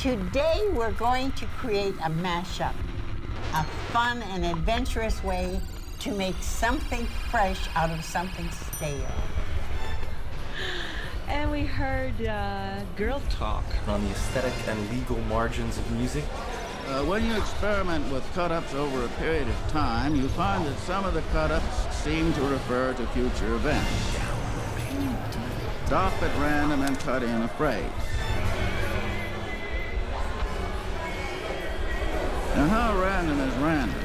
Today we're going to create a mashup, a fun and adventurous way to make something fresh out of something stale. And we heard Girl Talk on the aesthetic and legal margins of music. When you experiment with cut-ups over a period of time, you find that some of the cut-ups seem to refer to future events. Stop at random and cut in a phrase. Now, how random is random?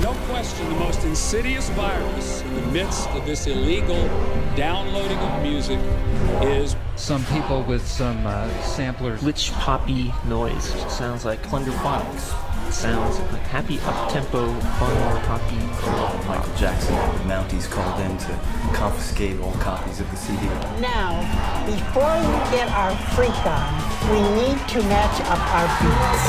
No question, the most insidious virus in the midst of this illegal downloading of music is some people with some samplers. Glitch poppy noise. Sounds like Plunderphonics. Sounds like happy up-tempo, fun, poppy. Michael Jackson had the Mounties called in to confiscate all copies of the CD. Now, before we get our freak on, we need to match up our beats.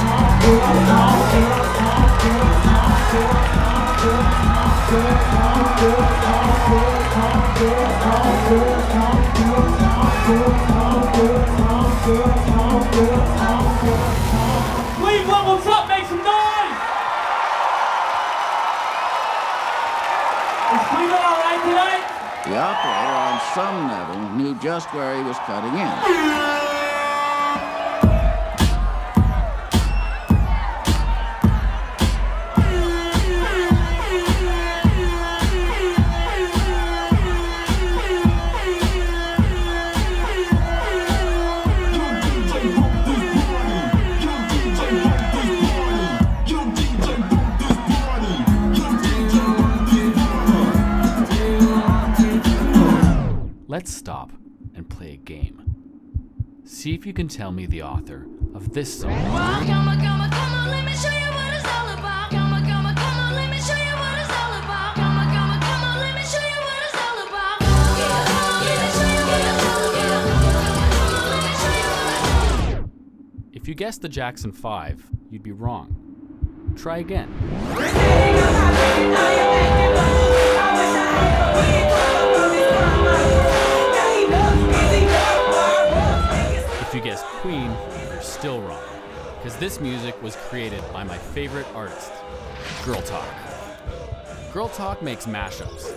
Cleveland, what's up? Make some noise! Is Cleveland all right tonight? The operator, on some level, knew just where he was cutting in. Let's stop and play a game. See if you can tell me the author of this song. Well, come on, let me show you what it's all about. Come on, let me show you what it's all about. Come on, let me show you what it's all about. If you guessed the Jackson 5, you'd be wrong. Try again. If you guessed Queen, you're still wrong, because this music was created by my favorite artist, Girl Talk. Girl Talk makes mashups.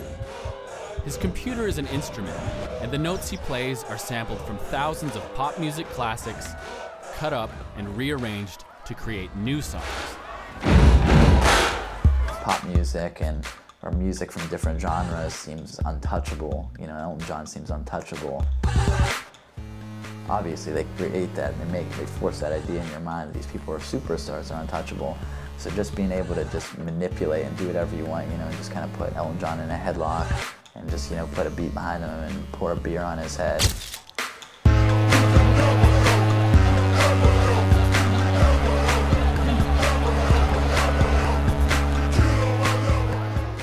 His computer is an instrument, and the notes he plays are sampled from thousands of pop music classics, cut up and rearranged to create new songs. Pop music or music from different genres seems untouchable. You know, Elton John seems untouchable. Obviously, they create that and they force that idea in your mind that these people are superstars, they're untouchable. So just being able to just manipulate and do whatever you want, you know, just kind of put Elton John in a headlock and just, you know, put a beat behind him and pour a beer on his head.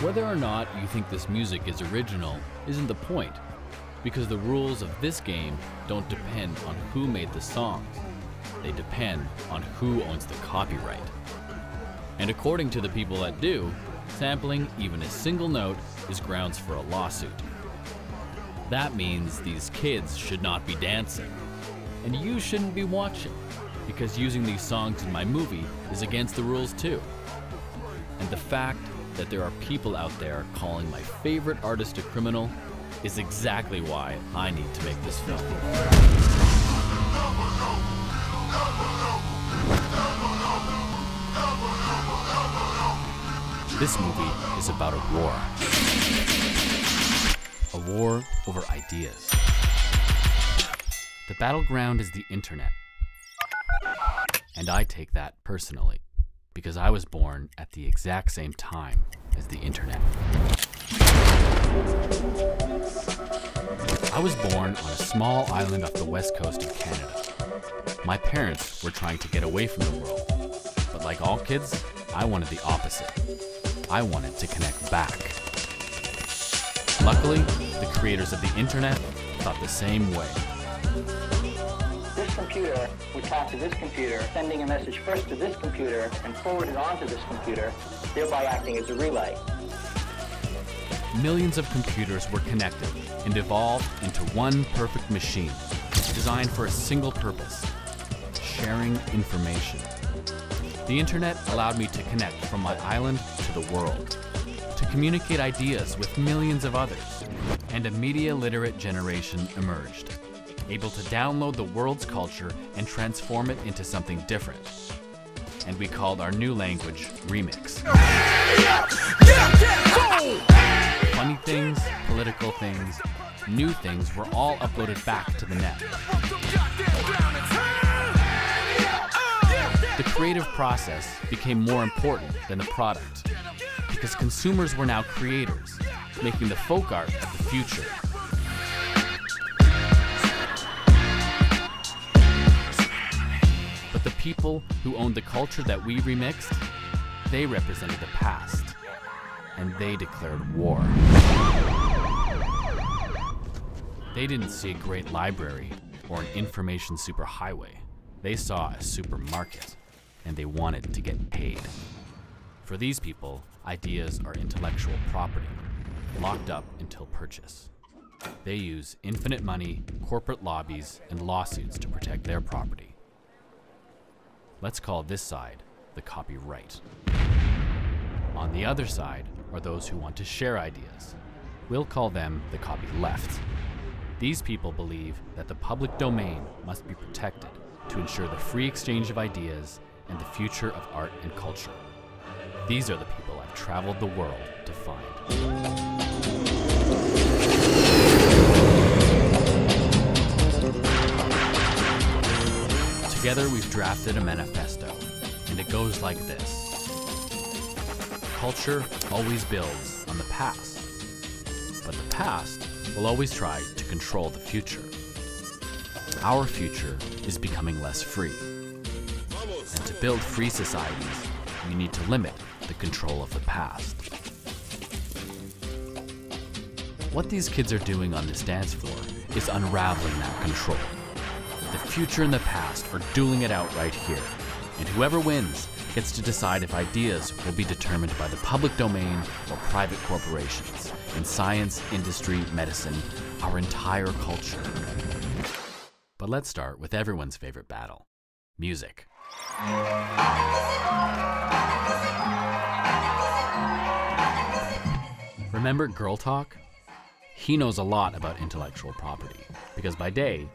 Whether or not you think this music is original isn't the point, because the rules of this game don't depend on who made the songs. They depend on who owns the copyright. And according to the people that do, sampling even a single note is grounds for a lawsuit. That means these kids should not be dancing, and you shouldn't be watching, because using these songs in my movie is against the rules too. And the fact that there are people out there calling my favorite artist a criminal is exactly why I need to make this film. This movie is about a war. A war over ideas. The battleground is the internet. And I take that personally, because I was born at the exact same time as the internet. I was born on a small island off the west coast of Canada. My parents were trying to get away from the world, but like all kids, I wanted the opposite. I wanted to connect back. Luckily, the creators of the internet thought the same way. This computer would talk to this computer, sending a message first to this computer and forward it on to this computer, thereby acting as a relay. Millions of computers were connected, and evolved into one perfect machine, designed for a single purpose: sharing information. The internet allowed me to connect from my island to the world, to communicate ideas with millions of others, and a media-literate generation emerged, able to download the world's culture and transform it into something different. And we called our new language Remix. Funny things, political things, new things were all uploaded back to the net. The creative process became more important than the product, because consumers were now creators, making the folk art of the future. But the people who owned the culture that we remixed, they represented the past, and they declared war. They didn't see a great library or an information superhighway. They saw a supermarket, and they wanted to get paid. For these people, ideas are intellectual property, locked up until purchase. They use infinite money, corporate lobbies, and lawsuits to protect their property. Let's call this side the copyright. On the other side are those who want to share ideas. We'll call them the copyleft. These people believe that the public domain must be protected to ensure the free exchange of ideas and the future of art and culture. These are the people I've traveled the world to find. Together we've drafted a manifesto, and it goes like this. Culture always builds on the past, but the past will always try to control the future. Our future is becoming less free. And to build free societies, we need to limit the control of the past. What these kids are doing on this dance floor is unraveling that control. The future and the past are dueling it out right here, and whoever wins gets to decide if ideas will be determined by the public domain or private corporations in science, industry, medicine, our entire culture. But let's start with everyone's favorite battle: music. Remember Girl Talk? He knows a lot about intellectual property, because by day,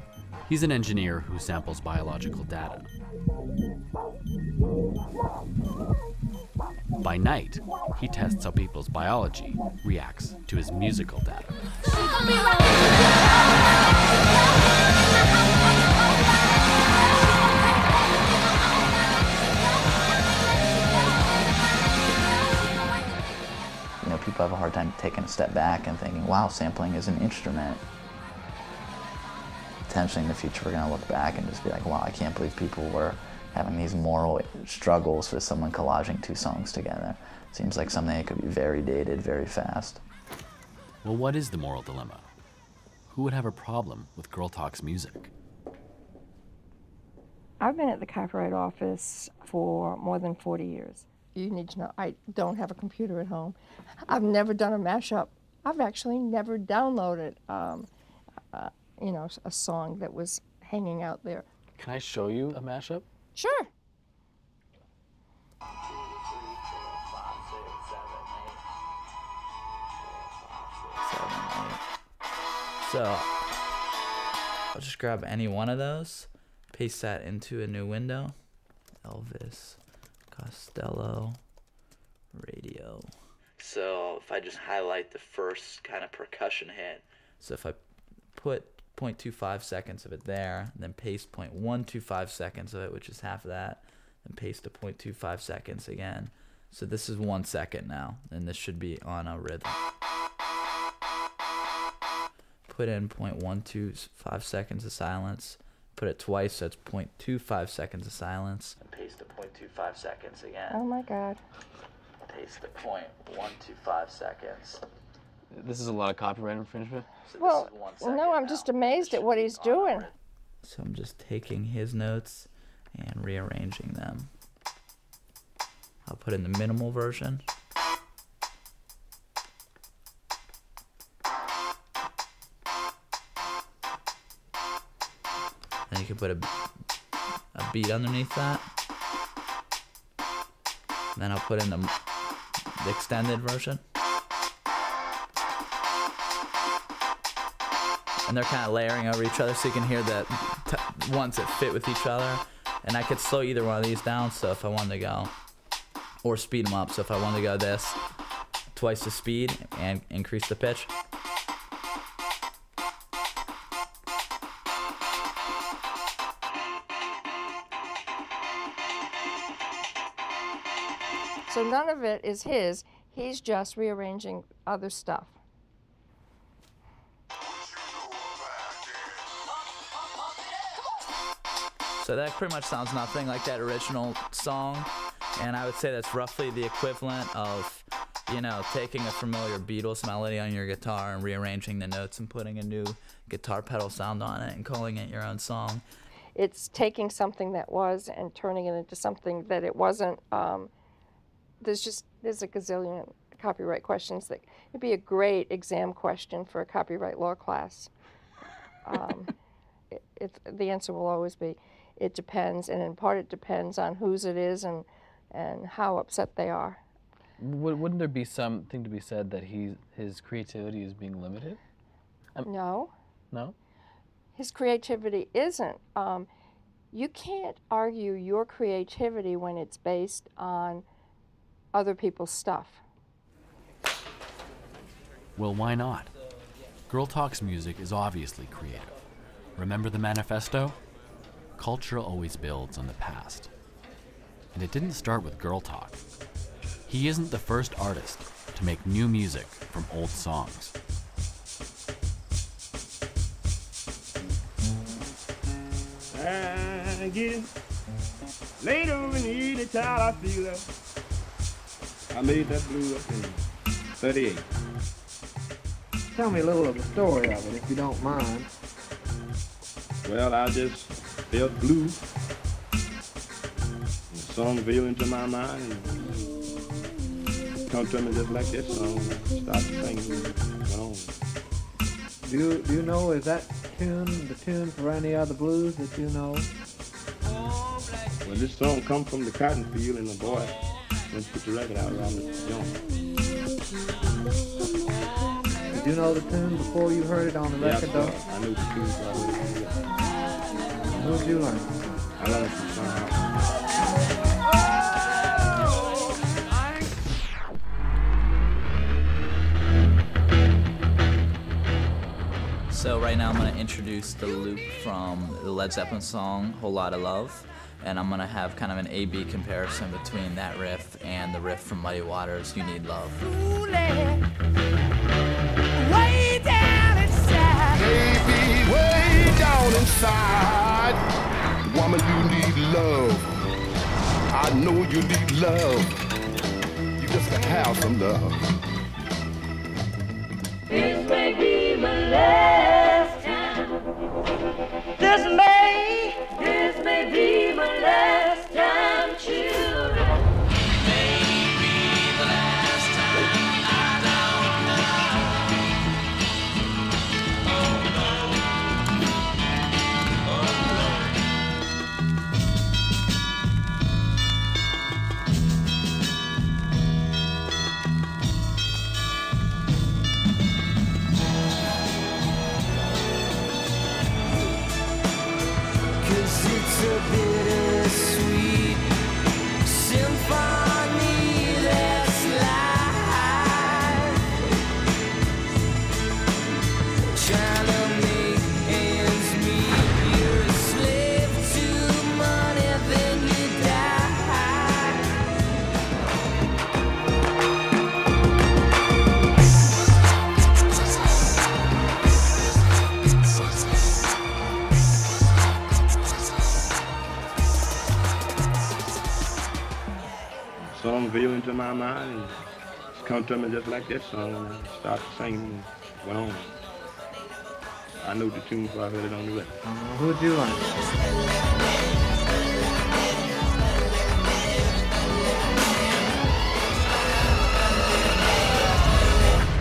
he's an engineer who samples biological data. By night, he tests how people's biology reacts to his musical data. You know, people have a hard time taking a step back and thinking, wow, sampling is an instrument. Potentially in the future, we're going to look back and just be like, wow, I can't believe people were having these moral struggles with someone collaging two songs together. Seems like something that could be very dated very fast. Well, what is the moral dilemma? Who would have a problem with Girl Talk's music? I've been at the Copyright Office for more than 40 years. You need to know, I don't have a computer at home. I've never done a mashup. I've actually never downloaded you know, a song that was hanging out there. Can I show you a mashup? Sure. So I'll just grab any one of those, paste that into a new window. Elvis Costello radio. So if I just highlight the first kind of percussion hit, so if I put 0.25 seconds of it there, and then paste 0.125 seconds of it, which is half of that, and paste the 0.25 seconds again. So this is 1 second now, and this should be on a rhythm. Put in 0.125 seconds of silence, put it twice, so it's 0.25 seconds of silence, and paste the 0.25 seconds again. Oh my God. Paste the 0.125 seconds. This is a lot of copyright infringement. So well, no, I'm just amazed at what he's doing. So I'm just taking his notes and rearranging them. I'll put in the minimal version. Then you can put a beat underneath that. Then I'll put in the extended version. And they're kind of layering over each other, so you can hear the ones that fit with each other. And I could slow either one of these down, so if I wanted to go, or speed them up, so if I wanted to go this, twice the speed and increase the pitch. So none of it is his. He's just rearranging other stuff. So that pretty much sounds nothing like that original song, and I would say that's roughly the equivalent of, you know, taking a familiar Beatles melody on your guitar and rearranging the notes and putting a new guitar pedal sound on it and calling it your own song. It's taking something that was and turning it into something that it wasn't. There's a gazillion copyright questions that it'd be a great exam question for a copyright law class. The answer will always be, it depends, and in part it depends on whose it is and how upset they are. Wouldn't there be something to be said that his creativity is being limited? No. No? His creativity isn't. You can't argue your creativity when it's based on other people's stuff. Well, why not? Girl Talk's music is obviously creative. Remember the manifesto? Culture always builds on the past. And it didn't start with Girl Talk. He isn't the first artist to make new music from old songs. I get it. Later in the evening time, I feel it. I made that blue up in 38. Tell me a little of the story of it, if you don't mind. Well, I just felt blue. The song veiled into my mind and come to me just like this song. I started singing and went on. Do you know, is that the tune for any other blues that you know? Well, this song come from the cotton field, and the boy went to put the record out around the joint. Did you know the tune before you heard it on the record, though? I knew the tune before I heard it. Who did you learn? I learned from Son House. So right now I'm going to introduce the loop from the Led Zeppelin song, Whole Lotta Love. And I'm going to have kind of an A-B comparison between that riff and the riff from Muddy Waters, You Need Love. Way down inside. Baby, way down inside. Woman, you need love. I know you need love. You just gotta have some love. This may be my last time. This may be my last time, children. Maybe the last time, I don't know. Oh no, oh it's a bittersweet symphony that's life. Trying to make ends meet. You're a slave to money, then you Song veiled into my mind and it's come to me just like that song, and I started singing and went on. I knew the tune before I heard it on the record. Who did you learn?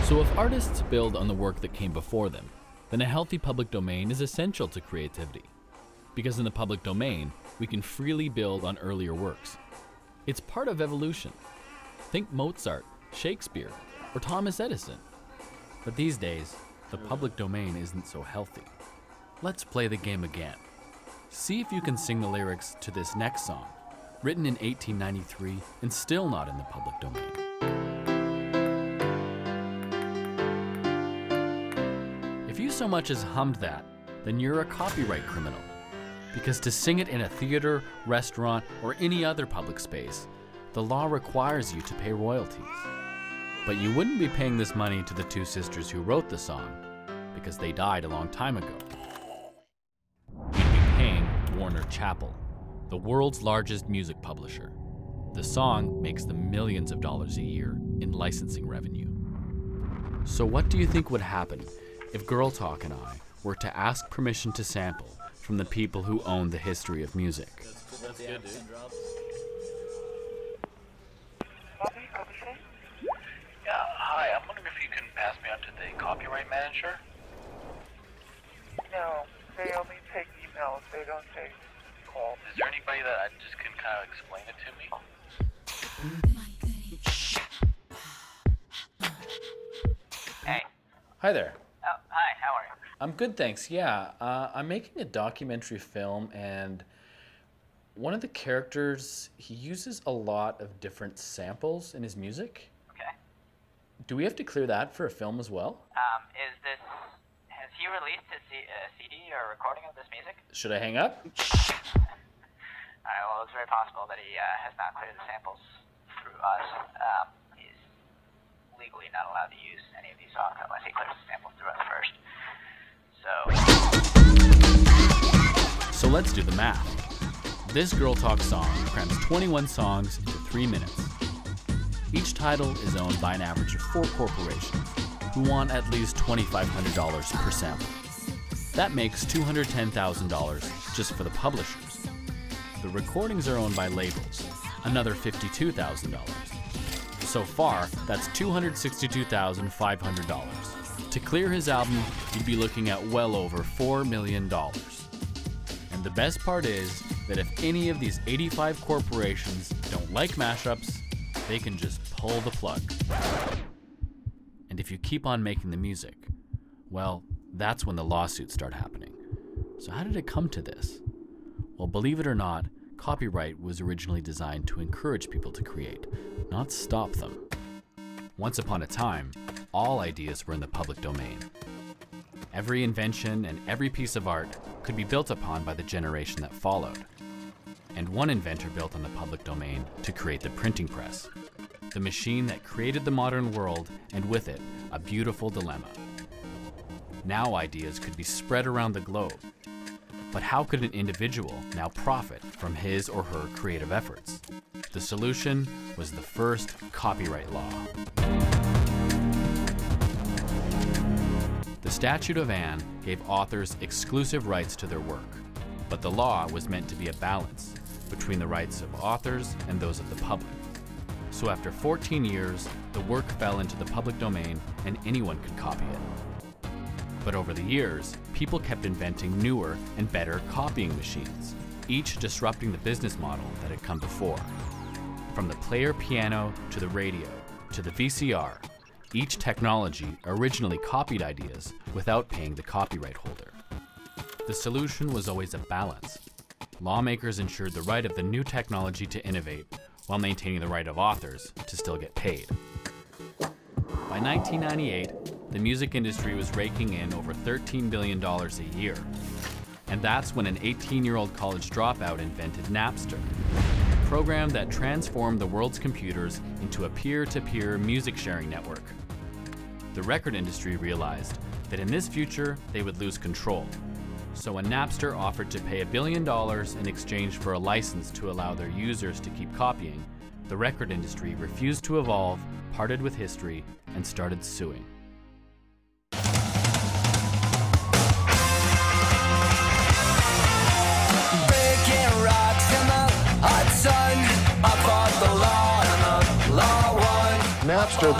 So if artists build on the work that came before them, then a healthy public domain is essential to creativity. because in the public domain, we can freely build on earlier works. It's part of evolution. Think Mozart, Shakespeare, or Thomas Edison. But these days, the public domain isn't so healthy. Let's play the game again. See if you can sing the lyrics to this next song, written in 1893 and still not in the public domain. If you so much as hummed that, then you're a copyright criminal. Because to sing it in a theater, restaurant, or any other public space, the law requires you to pay royalties. But you wouldn't be paying this money to the two sisters who wrote the song, because they died a long time ago. You'd be paying Warner Chappell, the world's largest music publisher. The song makes them millions of dollars a year in licensing revenue. So what do you think would happen if Girl Talk and I were to ask permission to sample from the people who own the history of music? That's good, dude. Yeah, hi. I'm wondering if you can pass me on to the copyright manager. No, they only take emails. They don't take calls. Is there anybody that I just can kind of explain it to me? Hey. Hi there. Oh, hi. How are you? I'm good, thanks. Yeah, I'm making a documentary film, and one of the characters, he uses a lot of different samples in his music. Okay. Do we have to clear that for a film as well? Has he released his CD or recording of this music? Should I hang up? Alright, well, it's very possible that he has not cleared the samples through us. He's legally not allowed to use any of these songs unless he clears the samples through us first. So let's do the math. This Girl Talk song crams 21 songs into 3 minutes. Each title is owned by an average of 4 corporations who want at least $2,500 per sample. That makes $210,000 just for the publishers. The recordings are owned by labels, another $52,000. So far, that's $262,500. To clear his album, you'd be looking at well over $4 million. And the best part is that if any of these 85 corporations don't like mashups, they can just pull the plug. And if you keep on making the music, well, that's when the lawsuits start happening. So how did it come to this? Well, believe it or not, copyright was originally designed to encourage people to create, not stop them. Once upon a time, all ideas were in the public domain. Every invention and every piece of art could be built upon by the generation that followed. And one inventor built on the public domain to create the printing press, the machine that created the modern world, and with it, a beautiful dilemma. Now ideas could be spread around the globe. But how could an individual now profit from his or her creative efforts? The solution was the first copyright law. The Statute of Anne gave authors exclusive rights to their work, but the law was meant to be a balance between the rights of authors and those of the public. So after 14 years, the work fell into the public domain and anyone could copy it. But over the years, people kept inventing newer and better copying machines, each disrupting the business model that had come before. From the player piano to the radio to the VCR, each technology originally copied ideas without paying the copyright holder. The solution was always a balance. Lawmakers ensured the right of the new technology to innovate while maintaining the right of authors to still get paid. By 1998, the music industry was raking in over $13 billion a year. And that's when an 18-year-old college dropout invented Napster, a program that transformed the world's computers into a peer-to-peer music sharing network. The record industry realized that in this future, they would lose control. So when Napster offered to pay $1 billion in exchange for a license to allow their users to keep copying, the record industry refused to evolve, parted with history, and started suing. Breaking rocks in the hot sun. I fought the law and the law won. Napster.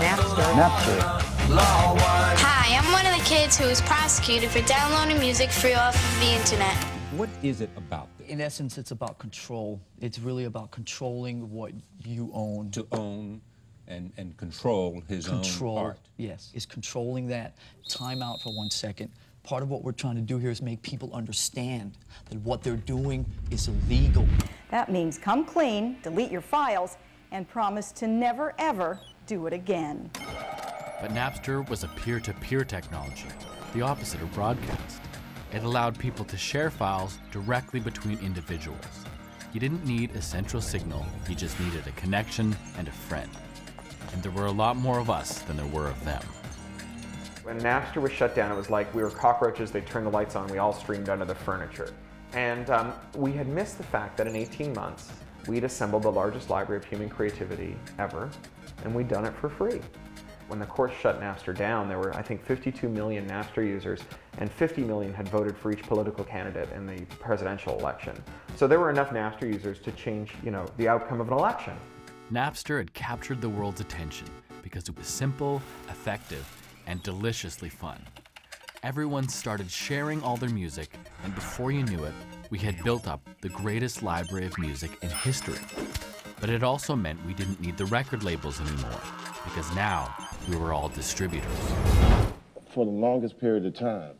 Law won. Hi, I'm one of the kids who was prosecuted for downloading music free off of the internet. What is it about this? In essence, it's about control. It's really about controlling what you own. To own and control his own art. Yes, is controlling that. Time out for 1 second. Part of what we're trying to do here is make people understand that what they're doing is illegal. That means come clean, delete your files, and promise to never, ever do it again. But Napster was a peer-to-peer technology, the opposite of broadcast. It allowed people to share files directly between individuals. You didn't need a central signal, you just needed a connection and a friend. And there were a lot more of us than there were of them. When Napster was shut down, it was like we were cockroaches, they turned the lights on, we all streamed under the furniture. And we had missed the fact that in 18 months, we'd assembled the largest library of human creativity ever, and we'd done it for free. When the courts shut Napster down, there were, I think, 52 million Napster users, and 50 million had voted for each political candidate in the presidential election. So there were enough Napster users to change, the outcome of an election. Napster had captured the world's attention because it was simple, effective, and deliciously fun. Everyone started sharing all their music, and before you knew it, we had built up the greatest library of music in history. But it also meant we didn't need the record labels anymore, because now we were all distributors. For the longest period of time,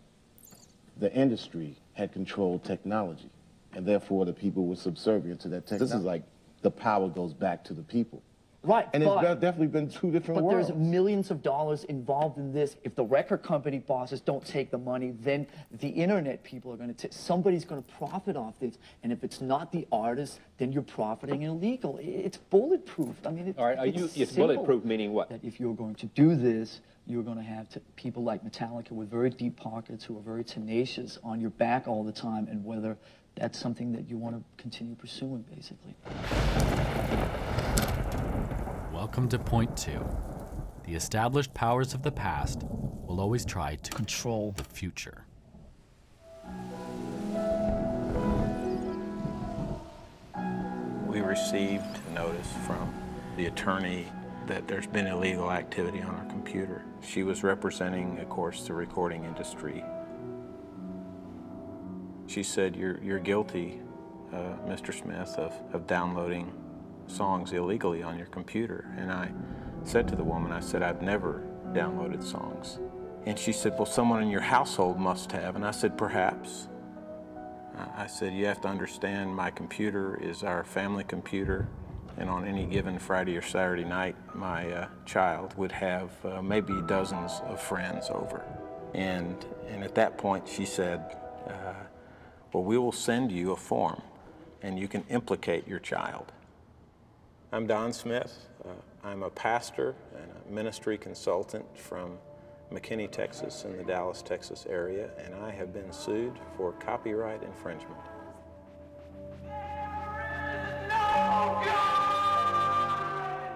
the industry had controlled technology, and therefore the people were subservient to that technology. This is like the power goes back to the people. Right, and it's definitely been two different worlds. But there's millions of dollars involved in this. If the record company bosses don't take the money, then the internet people are going to somebody's going to profit off this. And if it's not the artist, then you're profiting illegal. It's bulletproof. I mean, all right, it's bulletproof meaning what? That if you're going to do this, you're going to have people like Metallica with very deep pockets who are very tenacious on your back all the time, and whether that's something that you want to continue pursuing, basically. Welcome to point 2. The established powers of the past will always try to control the future. We received notice from the attorney that there's been illegal activity on our computer. She was representing, of course, the recording industry. She said, you're guilty, Mr. Smith, of downloading songs illegally on your computer. And I said to the woman, I said, I've never downloaded songs. And she said, well, someone in your household must have. And I said, perhaps. I said, you have to understand my computer is our family computer. And on any given Friday or Saturday night, my child would have maybe dozens of friends over. And at that point, she said, well, we will send you a form, and you can implicate your child. I'm Don Smith. I'm a pastor and a ministry consultant from McKinney, Texas, in the Dallas, Texas area, and I have been sued for copyright infringement.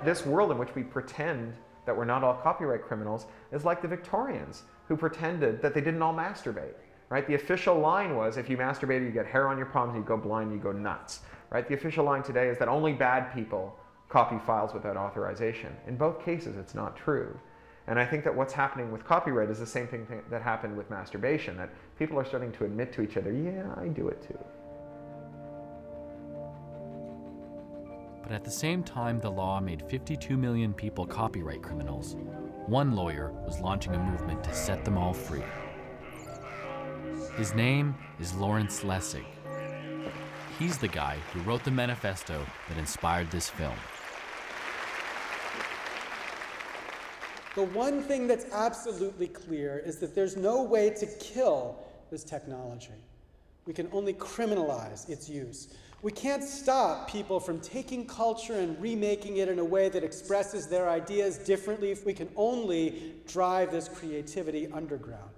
This world in which we pretend that we're not all copyright criminals is like the Victorians, who pretended that they didn't all masturbate. Right? The official line was, if you masturbate, you get hair on your palms, you go blind, you go nuts. Right? The official line today is that only bad people copy files without authorization. In both cases, it's not true. And I think that what's happening with copyright is the same thing that happened with masturbation, that people are starting to admit to each other, yeah, I do it too. But at the same time the law made 52 million people copyright criminals, one lawyer was launching a movement to set them all free. His name is Lawrence Lessig. He's the guy who wrote the manifesto that inspired this film. The one thing that's absolutely clear is that there's no way to kill this technology. We can only criminalize its use. We can't stop people from taking culture and remaking it in a way that expresses their ideas differently. We can only drive this creativity underground.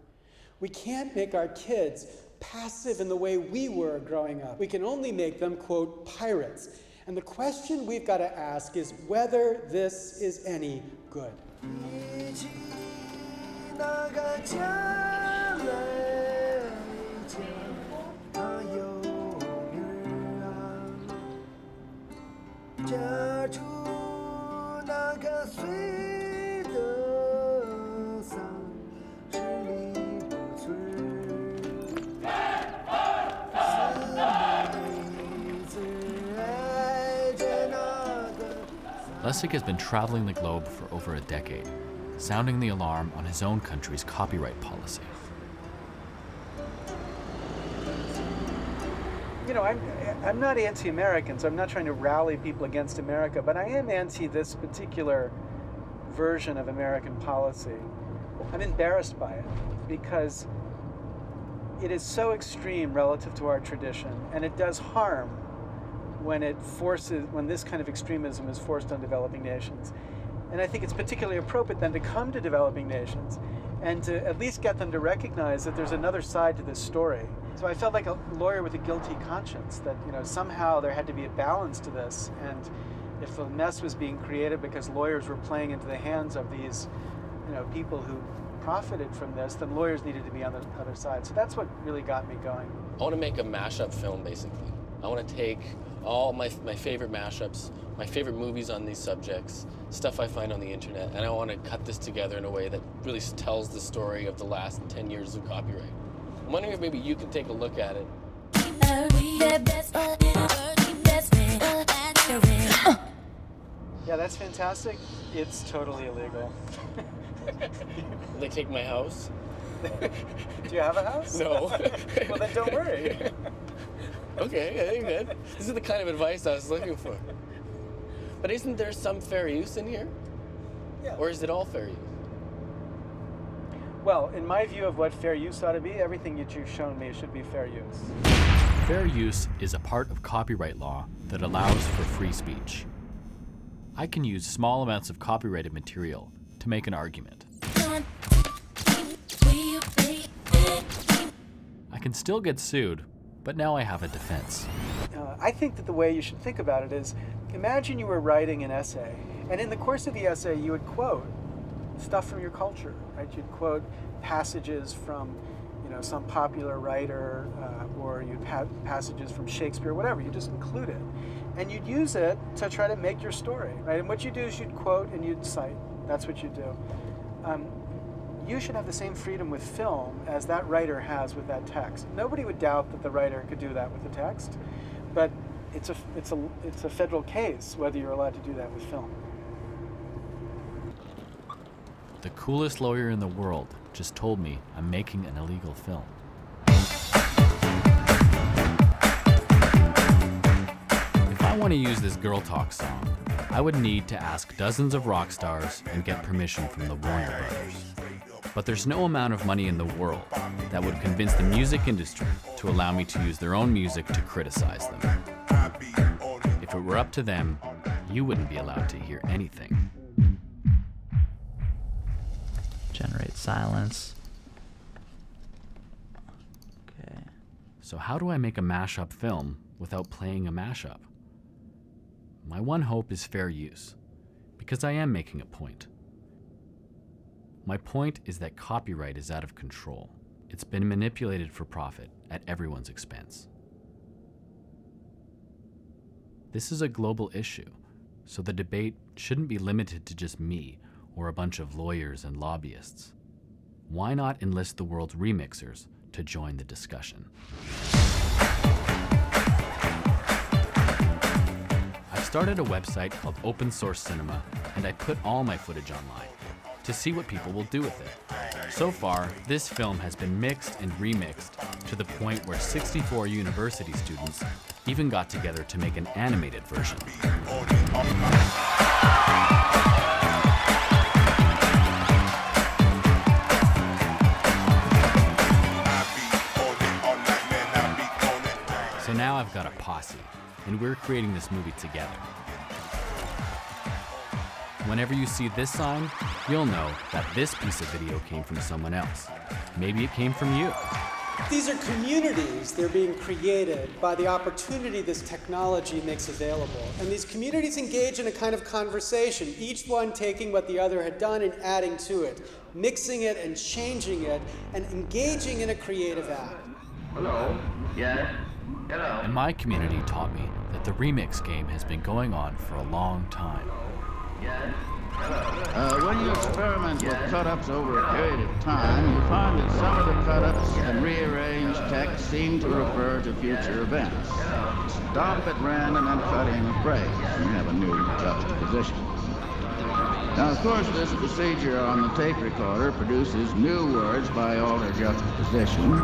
We can't make our kids passive in the way we were growing up. We can only make them, quote, pirates. And the question we've got to ask is whether this is any good. Lessig has been traveling the globe for over a decade, sounding the alarm on his own country's copyright policy. You know, I'm not anti-American, so I'm not trying to rally people against America, but I am anti this particular version of American policy. I'm embarrassed by it because it is so extreme relative to our tradition, and it does harm when this kind of extremism is forced on developing nations. And I think it's particularly appropriate then to come to developing nations and to at least get them to recognize that there's another side to this story. So I felt like a lawyer with a guilty conscience, that, you know, somehow there had to be a balance to this, and if a mess was being created because lawyers were playing into the hands of these, you know, people who profited from this, then lawyers needed to be on the other side. So that's what really got me going. I want to make a mashup film, basically. I want to take all my favorite mashups, my favorite movies on these subjects, stuff I find on the internet, and I want to cut this together in a way that really tells the story of the last 10 years of copyright. I'm wondering if maybe you can take a look at it. Yeah, that's fantastic. It's totally illegal. Will they take my house? Do you have a house? No. Well, then don't worry. Okay, good. This is the kind of advice I was looking for. But isn't there some fair use in here? Yeah. Or is it all fair use? Well, in my view of what fair use ought to be, everything that you've shown me should be fair use. Fair use is a part of copyright law that allows for free speech. I can use small amounts of copyrighted material to make an argument. I can still get sued, but now I have a defense. I think that the way you should think about it is, imagine you were writing an essay, and in the course of the essay you would quote stuff from your culture, right? You'd quote passages from, you know, some popular writer, or you'd have passages from Shakespeare, whatever. You just include it, and you'd use it to try to make your story, right? And what you do is you'd quote and you'd cite. That's what you do. You should have the same freedom with film as that writer has with that text. Nobody would doubt that the writer could do that with the text, but it's a federal case whether you're allowed to do that with film. The coolest lawyer in the world just told me I'm making an illegal film. If I want to use this Girl Talk song, I would need to ask dozens of rock stars and get permission from the Warner Brothers. But there's no amount of money in the world that would convince the music industry to allow me to use their own music to criticize them. If it were up to them, you wouldn't be allowed to hear anything. Generate silence. Okay. So how do I make a mashup film without playing a mashup? My one hope is fair use, because I am making a point. My point is that copyright is out of control. It's been manipulated for profit at everyone's expense. This is a global issue, so the debate shouldn't be limited to just me or a bunch of lawyers and lobbyists. Why not enlist the world's remixers to join the discussion? I've started a website called Open Source Cinema, and I put all my footage online to see what people will do with it. So far, this film has been mixed and remixed to the point where 64 university students even got together to make an animated version. So now I've got a posse, and we're creating this movie together. Whenever you see this sign, you'll know that this piece of video came from someone else. Maybe it came from you. These are communities. They're being created by the opportunity this technology makes available. And these communities engage in a kind of conversation, each one taking what the other had done and adding to it, mixing it and changing it, and engaging in a creative act. Hello? Yes? Hello? And my community taught me that the remix game has been going on for a long time. When you experiment with cut-ups over a period of time, you find that some of the cut-ups and rearranged text seem to refer to future events. Stop at random and cut in a phrase, and you have a new juxtaposition. Now, of course, this procedure on the tape recorder produces new words by altered juxtaposition.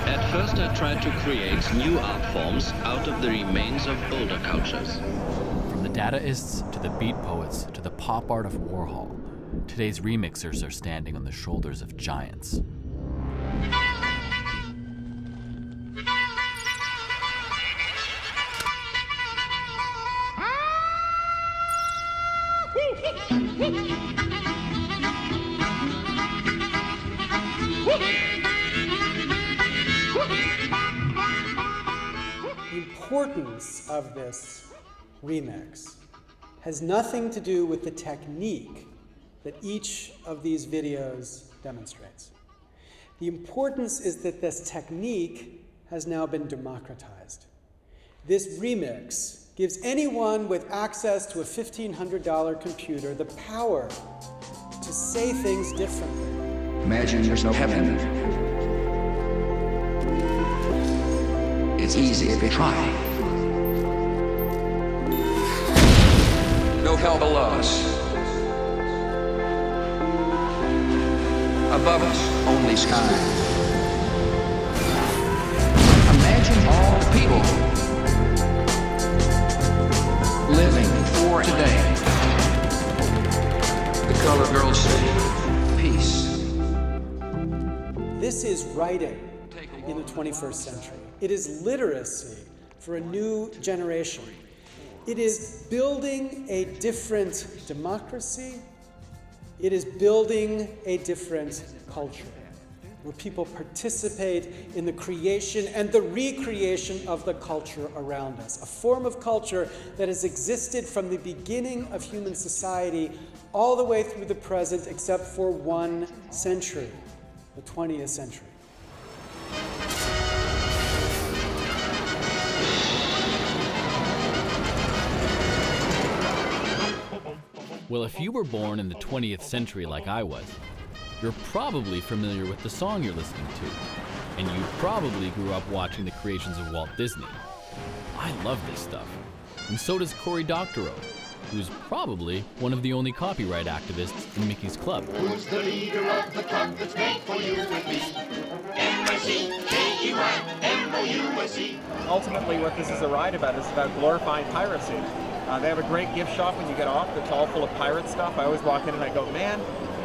At first I tried to create new art forms out of the remains of older cultures. From the Dadaists to the beat poets to the pop art of Warhol, today's remixers are standing on the shoulders of giants. The importance of this remix has nothing to do with the technique that each of these videos demonstrates. The importance is that this technique has now been democratized. This remix gives anyone with access to a $1,500 computer the power to say things differently. Imagine there's no heaven. It's easy if you try. No hell below us. Above us, only sky. Imagine all the people living for today. The colored girls say, peace. This is writing in the 21st century. It is literacy for a new generation. It is building a different democracy. It is building a different culture where people participate in the creation and the recreation of the culture around us, a form of culture that has existed from the beginning of human society all the way through the present except for one century, the 20th century. Well, if you were born in the 20th century like I was, you're probably familiar with the song you're listening to, and you probably grew up watching the creations of Walt Disney. I love this stuff, and so does Cory Doctorow, who's probably one of the only copyright activists in Mickey's Club. Who's the leader of the club that's made for you and me? M-I-C-K-E-Y-M-O-U-S-E. Ultimately, what this is a ride about is about glorifying piracy. They have a great gift shop when you get off that's all full of pirate stuff. I always walk in and I go, man,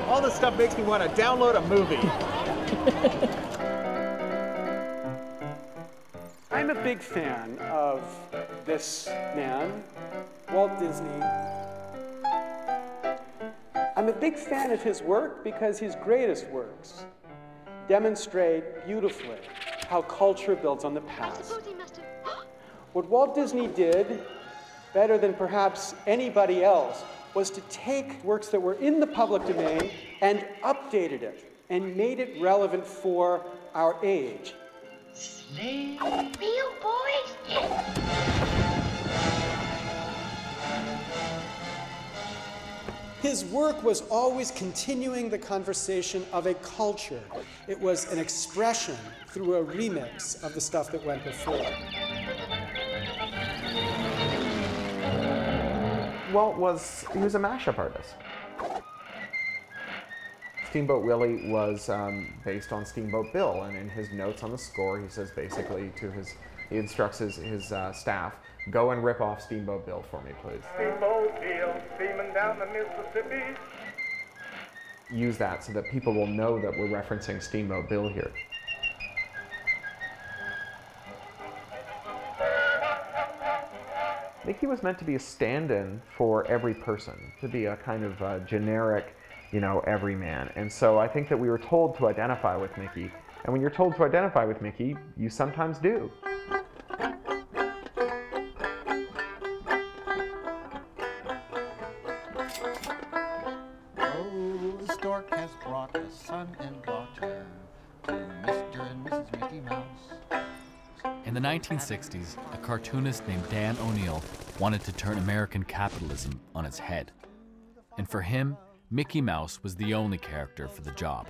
all this stuff makes me want to download a movie. I'm a big fan of this man, Walt Disney. I'm a big fan of his work because his greatest works demonstrate beautifully how culture builds on the past. What Walt Disney did, better than perhaps anybody else, was to take works that were in the public domain and updated it and made it relevant for our age. Real boys? His work was always continuing the conversation of a culture. It was an expression through a remix of the stuff that went before. Walt was a mashup artist. Steamboat Willie was based on Steamboat Bill, and in his notes on the score, he says basically he instructs his staff, go and rip off Steamboat Bill for me, please. Steamboat Bill, steaming down the Mississippi. Use that so that people will know that we're referencing Steamboat Bill here. Mickey was meant to be a stand-in for every person, to be a kind of generic, everyman. And so I think that we were told to identify with Mickey. And when you're told to identify with Mickey, you sometimes do. Oh, the stork has brought a son and daughter to Mr. and Mrs. Mickey Mouse. In the 1960s, a cartoonist named Dan O'Neill wanted to turn American capitalism on its head. And for him, Mickey Mouse was the only character for the job.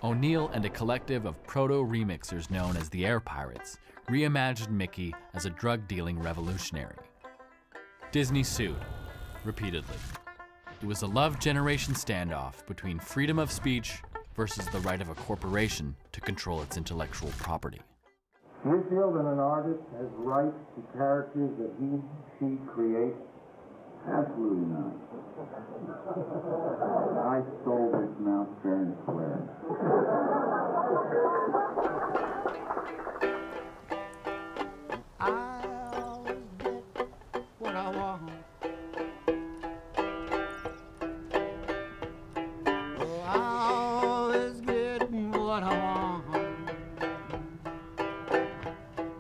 O'Neill and a collective of proto-remixers known as the Air Pirates reimagined Mickey as a drug-dealing revolutionary. Disney sued, repeatedly. It was a love generation standoff between freedom of speech versus the right of a corporation to control its intellectual property. Do you feel that an artist has rights to characters that she creates? Absolutely not. I stole this mouse fair and square. I always get what I want. Oh, I always get what I want.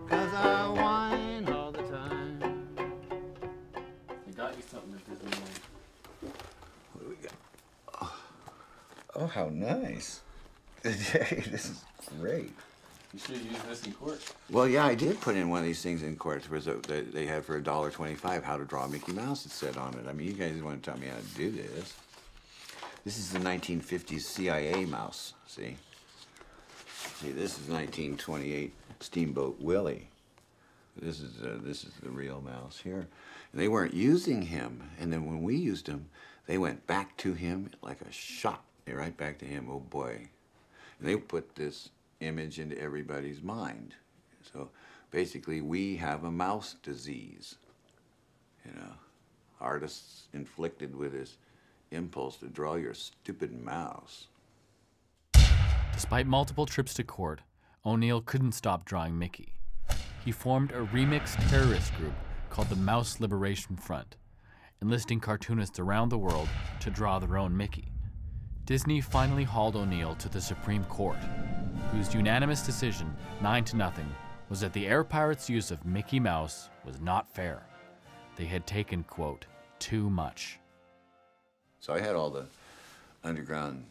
'Cause I whine all the time. I got you something at Disneyland. What do we got? Oh, how nice. Hey, this is great. You should use this in court. Well, yeah, I did put in one of these things in court. They had for $1.25 how to draw a Mickey Mouse, it said on it. I mean, you guys want to tell me how to do this. This is the 1950s CIA mouse, see? See, this is 1928 Steamboat Willie. This is the real mouse here. And they weren't using him, and then when we used him, they went back to him like a shot. Right back to him, oh boy. And they put this image into everybody's mind. So basically, we have a mouse disease. You know, artists inflicted with this impulse to draw your stupid mouse. Despite multiple trips to court, O'Neill couldn't stop drawing Mickey. He formed a remixed terrorist group called the Mouse Liberation Front, enlisting cartoonists around the world to draw their own Mickey. Disney finally hauled O'Neill to the Supreme Court, whose unanimous decision, 9-0, was that the Air Pirates' use of Mickey Mouse was not fair. They had taken, quote, too much. So I had all the underground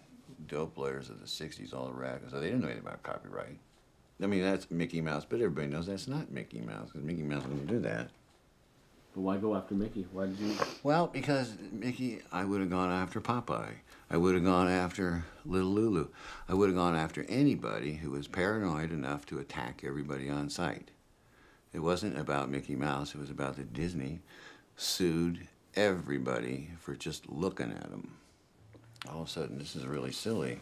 dope players of the 60s, all the rappers, so they didn't know anything about copyright. I mean, that's Mickey Mouse, but everybody knows that's not Mickey Mouse, because Mickey Mouse wouldn't do that. But why go after Mickey? Why did you? Well, because Mickey, I would have gone after Popeye. I would have gone after Little Lulu. I would have gone after anybody who was paranoid enough to attack everybody on sight. It wasn't about Mickey Mouse. It was about that Disney sued everybody for just looking at them. All of a sudden, this is really silly.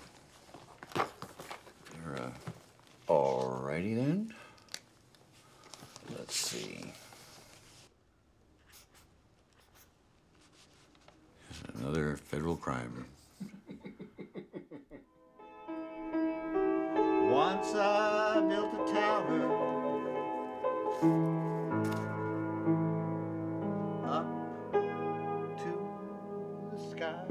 Alrighty then. Let's see. Here's another federal crime. Once I built a tower up to the sky,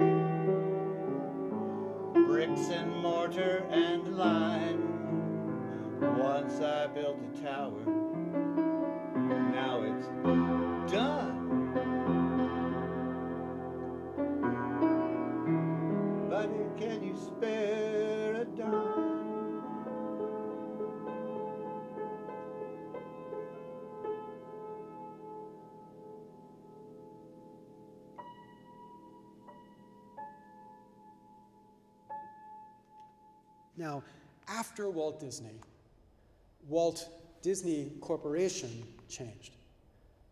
bricks and mortar and lime. Once I built a tower, now it's done. But can you spare a dime? Now, after Walt Disney Corporation changed.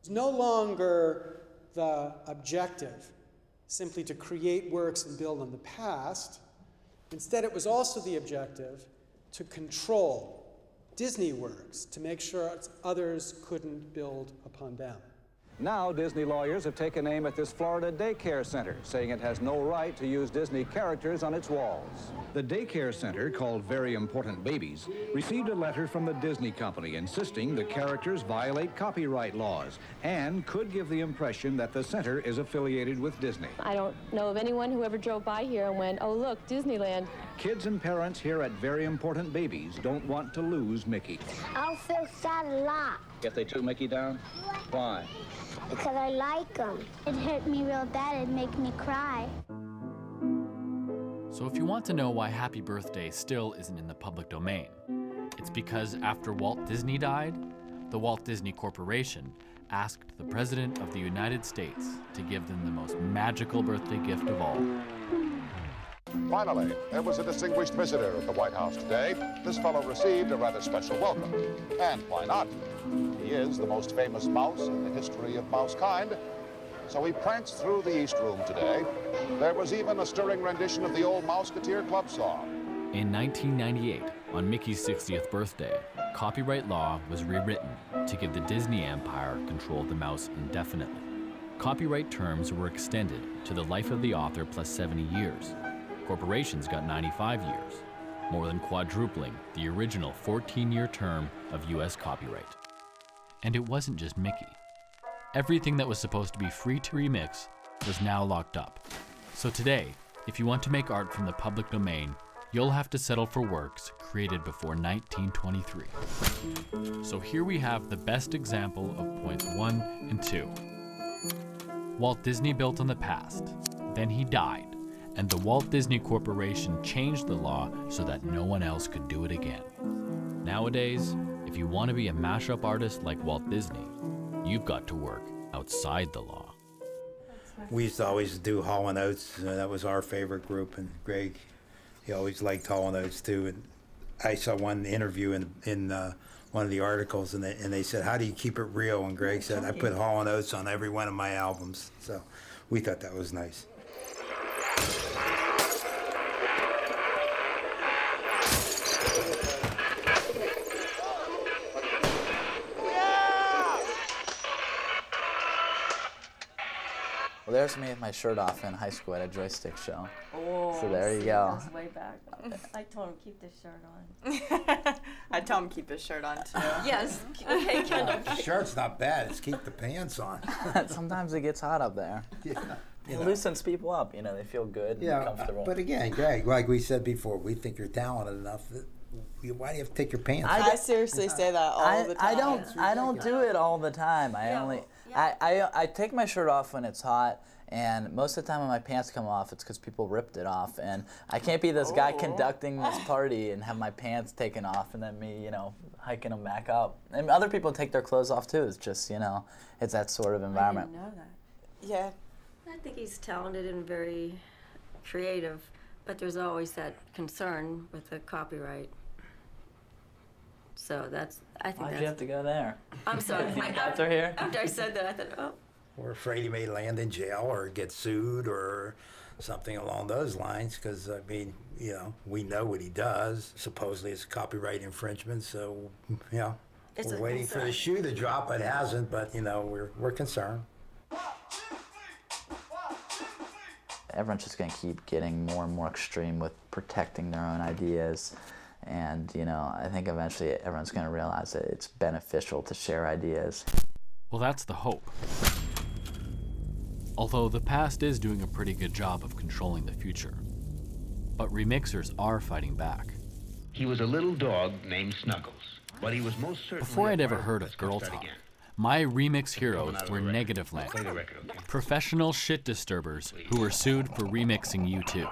It's no longer the objective simply to create works and build on the past. Instead, it was also the objective to control Disney works, to make sure others couldn't build upon them. Now, Disney lawyers have taken aim at this Florida daycare center, saying it has no right to use Disney characters on its walls. The daycare center, called Very Important Babies, received a letter from the Disney company insisting the characters violate copyright laws and could give the impression that the center is affiliated with Disney. I don't know of anyone who ever drove by here and went, oh, look, Disneyland. Kids and parents here at Very Important Babies don't want to lose Mickey. I'll feel sad a lot. If they took Mickey down? Why? Because I like him. It hurt me real bad. It'd make me cry. So if you want to know why Happy Birthday still isn't in the public domain, it's because after Walt Disney died, the Walt Disney Corporation asked the President of the United States to give them the most magical birthday gift of all. Finally, there was a distinguished visitor at the White House today. This fellow received a rather special welcome. And why not? He is the most famous mouse in the history of mousekind. So he pranced through the East Room today. There was even a stirring rendition of the old Mouseketeer Club song. In 1998, on Mickey's 60th birthday, copyright law was rewritten to give the Disney empire control of the mouse indefinitely. Copyright terms were extended to the life of the author plus 70 years. Corporations got 95 years, more than quadrupling the original 14-year term of US copyright. And it wasn't just Mickey. Everything that was supposed to be free to remix was now locked up. So today, if you want to make art from the public domain, you'll have to settle for works created before 1923. So here we have the best example of points 1 and 2. Walt Disney built on the past, then he died, and the Walt Disney Corporation changed the law so that no one else could do it again. Nowadays, if you want to be a mashup artist like Walt Disney, you've got to work outside the law. We used to always do Hall & Oates. That was our favorite group, and Greg, he always liked Hall & Oates too. And I saw one interview in one of the articles, and they said, "How do you keep it real?" And Greg said, "I put Hall & Oates on every one of my albums." So we thought that was nice. Well, there's me with my shirt off in high school at a joystick show. Oh, so there you go. That was way back. I told him keep this shirt on. I tell him keep his shirt on too. Yes. Okay, Kendall. Shirt's not bad. It's keep the pants on. Sometimes it gets hot up there. Yeah. It loosens people up. You know, they feel good and comfortable. But again, Greg, like we said before, we think you're talented enough that why do you have to take your pants off? I seriously say that all the time. I don't do it all the time. I take my shirt off when it's hot, and most of the time when my pants come off, it's because people ripped it off, and I can't be this guy conducting this party and have my pants taken off and then me, hiking them back up. And other people take their clothes off too. It's just, it's that sort of environment. I didn't know that. Yeah. I think he's talented and very creative, but there's always that concern with the copyright. So Why'd you have to go there? I'm sorry. After here? After I said that, I thought, oh. We're afraid he may land in jail or get sued or something along those lines, because, we know what he does. Supposedly it's copyright infringement, so, we're waiting for the shoe to drop. It hasn't, but, we're concerned. Everyone's just going to keep getting more and more extreme with protecting their own ideas. And, I think eventually everyone's going to realize that it's beneficial to share ideas. Well, that's the hope. Although the past is doing a pretty good job of controlling the future. But remixers are fighting back. He was a little dog named Snuggles, but he was most certainly... Before I'd ever heard of Girl Talk, my remix heroes were Negativland, professional shit disturbers who were sued for remixing U2.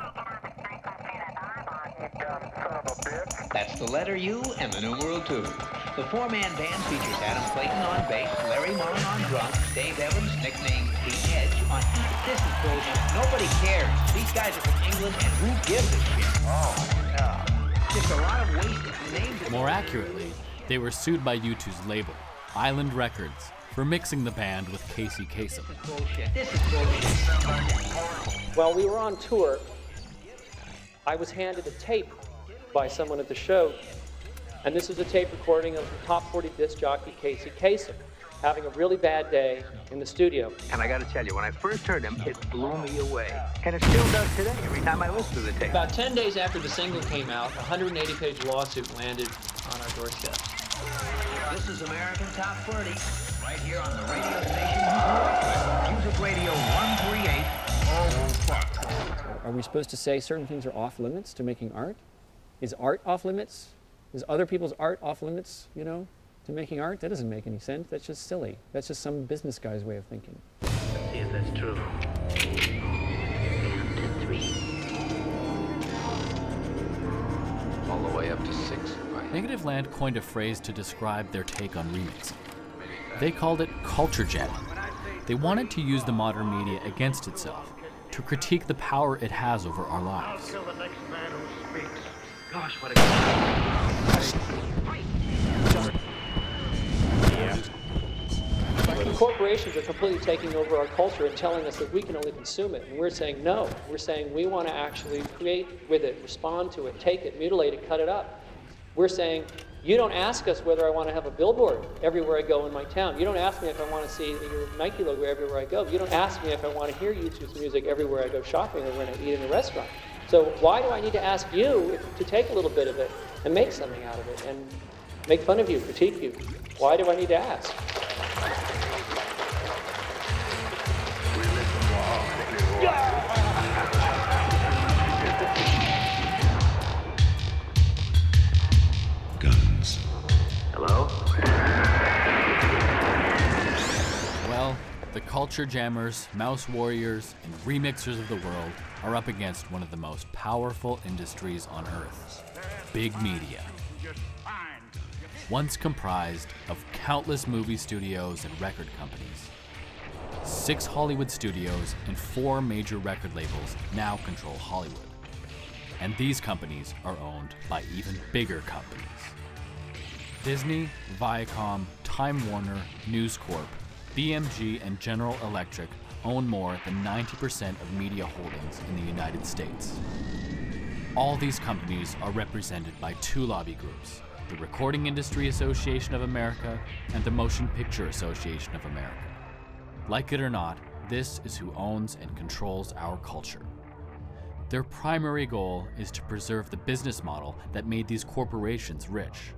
That's the letter U and the numeral 2. The four-man band features Adam Clayton on bass, Larry Mullen on drums, Dave Evans, nicknamed The Edge, on beat. This is bullshit. Nobody cares. These guys are from England, and who gives a shit? Oh, yeah. Just a lot of wasted names. More accurately, they were sued by U2's label, Island Records, for mixing the band with Casey Kasem. This is bullshit. While we were on tour, I was handed a tape by someone at the show, and this is a tape recording of top 40 disc jockey Casey Kasem having a really bad day in the studio. And I gotta tell you, when I first heard him, it blew me away. And it still does today, every time I listen to the tape. About 10 days after the single came out, a 180-page lawsuit landed on our doorstep. This is American Top 40, right here on the radio station, Music Radio 138. Oh, fuck. Are we supposed to say certain things are off limits to making art? Is art off limits? Is other people's art off limits, to making art? That doesn't make any sense. That's just silly. That's just some business guy's way of thinking. Let's see if that's true. And 3. All the way up to 6. Negativland coined a phrase to describe their take on remixing. They called it culture jamming. They wanted to use the modern media against itself, to critique the power it has over our lives. I'll kill the next man who speaks. Gosh, what a The corporations are completely taking over our culture and telling us that we can only consume it. And we're saying no. We're saying we want to actually create with it, respond to it, take it, mutilate it, cut it up. We're saying, you don't ask us whether I want to have a billboard everywhere I go in my town. You don't ask me if I want to see your Nike logo everywhere I go. You don't ask me if I want to hear YouTube's music everywhere I go shopping or when I eat in a restaurant. So why do I need to ask you to take a little bit of it and make something out of it and make fun of you, critique you? Why do I need to ask? Guns. Hello? Well, the culture jammers, mouse warriors, and remixers of the world are up against one of the most powerful industries on Earth, big media. Once comprised of countless movie studios and record companies. 6 Hollywood studios and 4 major record labels now control Hollywood. And these companies are owned by even bigger companies. Disney, Viacom, Time Warner, News Corp, BMG, and General Electric own more than 90% of media holdings in the United States. All these companies are represented by 2 lobby groups, the Recording Industry Association of America and the Motion Picture Association of America. Like it or not, this is who owns and controls our culture. Their primary goal is to preserve the business model that made these corporations rich,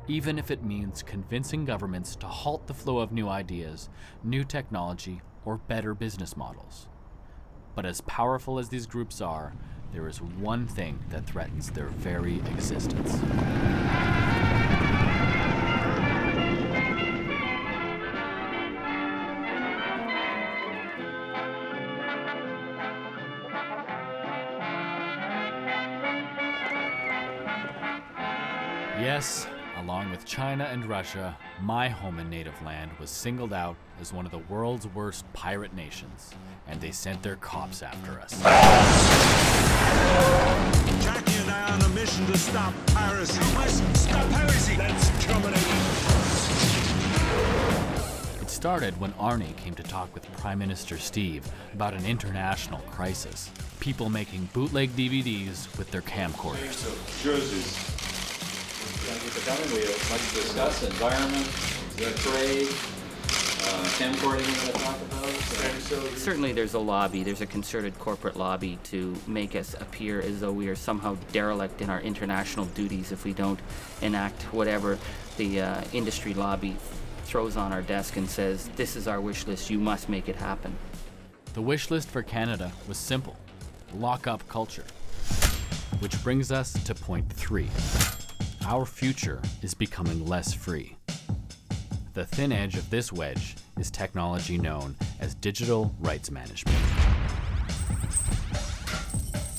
even if it means convincing governments to halt the flow of new ideas, new technology, or better business models. But as powerful as these groups are, there is one thing that threatens their very existence. Yes, along with China and Russia, my home and native land was singled out as one of the world's worst pirate nations, and they sent their cops after us. Jackie and I are on a mission to stop piracy. Stop piracy! That's coming. It started when Arnie came to talk with Prime Minister Steve about an international crisis. People making bootleg DVDs with their camcorders. Jerseys. Thank you for coming. We have much to discuss. Environment, trade, camcording we're going to talk about. Certainly there's a lobby, there's a concerted corporate lobby to make us appear as though we are somehow derelict in our international duties if we don't enact whatever the industry lobby throws on our desk and says, this is our wish list, you must make it happen. The wish list for Canada was simple: lock up culture. Which brings us to point 3. Our future is becoming less free. The thin edge of this wedge is technology known as digital rights management.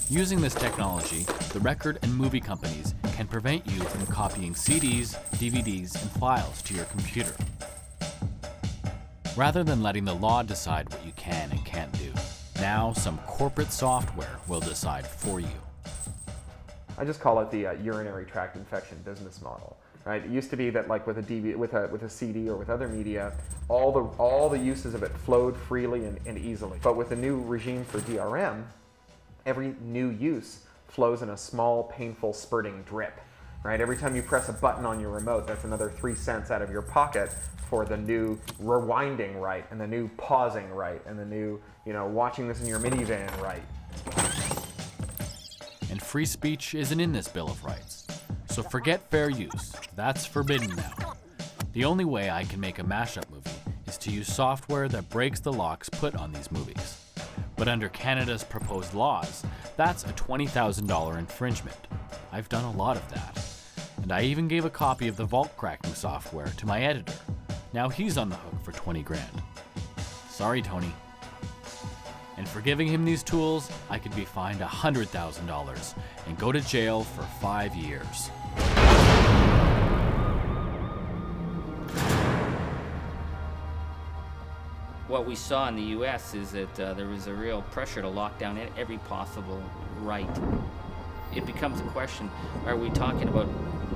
Using this technology, the record and movie companies can prevent you from copying CDs, DVDs, and files to your computer. Rather than letting the law decide what you can and can't do, now some corporate software will decide for you. I just call it the urinary tract infection business model. Right? It used to be that, like with a CD or with other media, all the uses of it flowed freely and easily. But with the new regime for DRM, every new use flows in a small, painful, spurting drip. Right? Every time you press a button on your remote, that's another 3 cents out of your pocket for the new rewinding right, and the new pausing right, and the new, watching this in your minivan right. And free speech isn't in this Bill of Rights. So forget fair use. That's forbidden now. The only way I can make a mashup movie is to use software that breaks the locks put on these movies. But under Canada's proposed laws, that's a $20,000 infringement. I've done a lot of that. And I even gave a copy of the vault cracking software to my editor. Now he's on the hook for 20 grand. Sorry, Tony. And for giving him these tools, I could be fined $100,000 and go to jail for 5 years. What we saw in the U.S. is that there was a real pressure to lock down every possible right. It becomes a question, are we talking about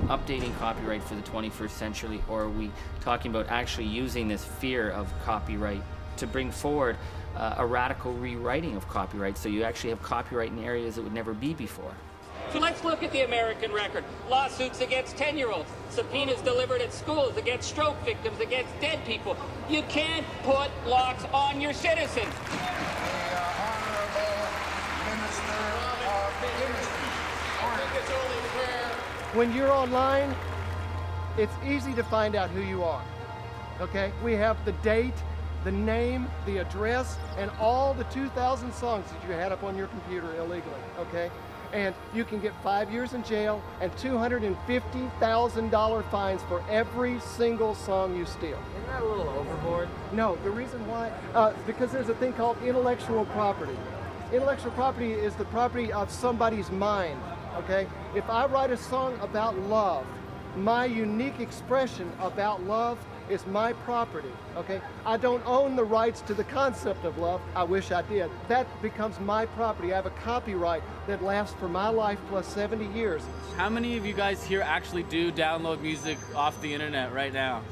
updating copyright for the 21st century, or are we talking about actually using this fear of copyright to bring forward a radical rewriting of copyright, so you actually have copyright in areas that would never be before? So let's look at the American record. Lawsuits against 10-year-olds, subpoenas delivered at schools against stroke victims, against dead people. You can't put locks on your citizens. When you're online, it's easy to find out who you are, okay? We have the date, the name, the address, and all the 2,000 songs that you had up on your computer illegally, okay? And you can get 5 years in jail and $250,000 fines for every single song you steal. Isn't that a little overboard? No, the reason why, because there's a thing called intellectual property. Intellectual property is the property of somebody's mind, okay? If I write a song about love, my unique expression about love is my property, okay? I don't own the rights to the concept of love. I wish I did. That becomes my property. I have a copyright that lasts for my life plus 70 years. How many of you guys here actually do download music off the internet right now?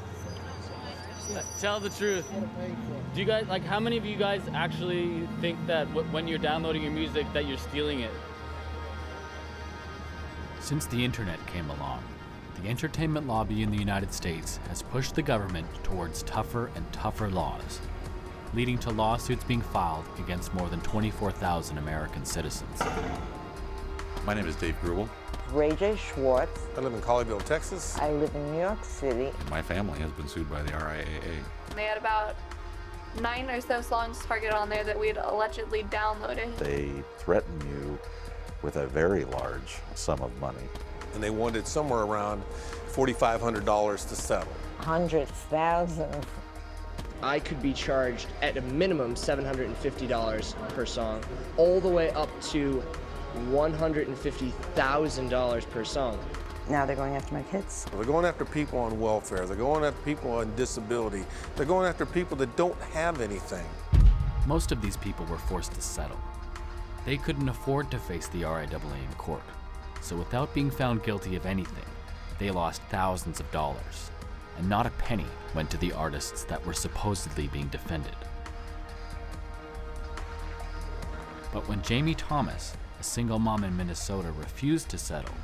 Tell the truth. Do you guys, like, how many of you guys actually think that when you're downloading your music that you're stealing it? Since the internet came along, the entertainment lobby in the United States has pushed the government towards tougher and tougher laws, leading to lawsuits being filed against more than 24,000 American citizens. My name is Dave Grubel. Ray J. Schwartz. I live in Colleyville, Texas. I live in New York City. My family has been sued by the RIAA. They had about 9 or so songs targeted on there that we had allegedly downloaded. They threaten you with a very large sum of money. And they wanted somewhere around $4,500 to settle. 100,000. I could be charged at a minimum $750 per song, all the way up to $150,000 per song. Now they're going after my kids. They're going after people on welfare. They're going after people on disability. They're going after people that don't have anything. Most of these people were forced to settle. They couldn't afford to face the RIAA in court. So without being found guilty of anything, they lost thousands of dollars, and not a penny went to the artists that were supposedly being defended. But when Jamie Thomas, a single mom in Minnesota, refused to settle,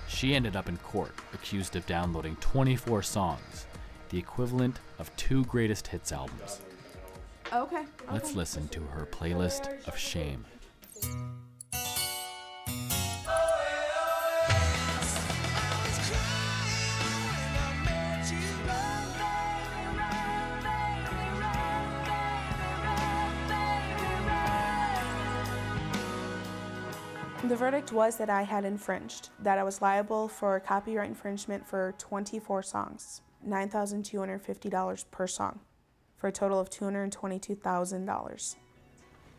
she ended up in court accused of downloading 24 songs, the equivalent of 2 greatest hits albums. Okay. Let's listen to her playlist of shame. The verdict was that I had infringed, that I was liable for copyright infringement for 24 songs, $9,250 per song, for a total of $222,000.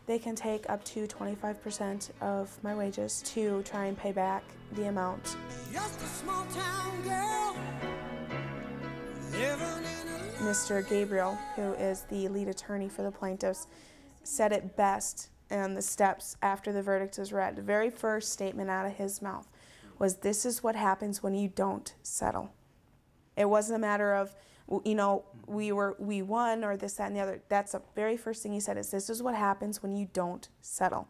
They can take up to 25% of my wages to try and pay back the amount. Just a small town girl living in a... Mr. Gabriel, who is the lead attorney for the plaintiffs, said it best and the steps after the verdict was read. The very first statement out of his mouth was, "This is what happens when you don't settle." It wasn't a matter of, you know, we won or this, that, and the other. That's the very first thing he said is, "This is what happens when you don't settle."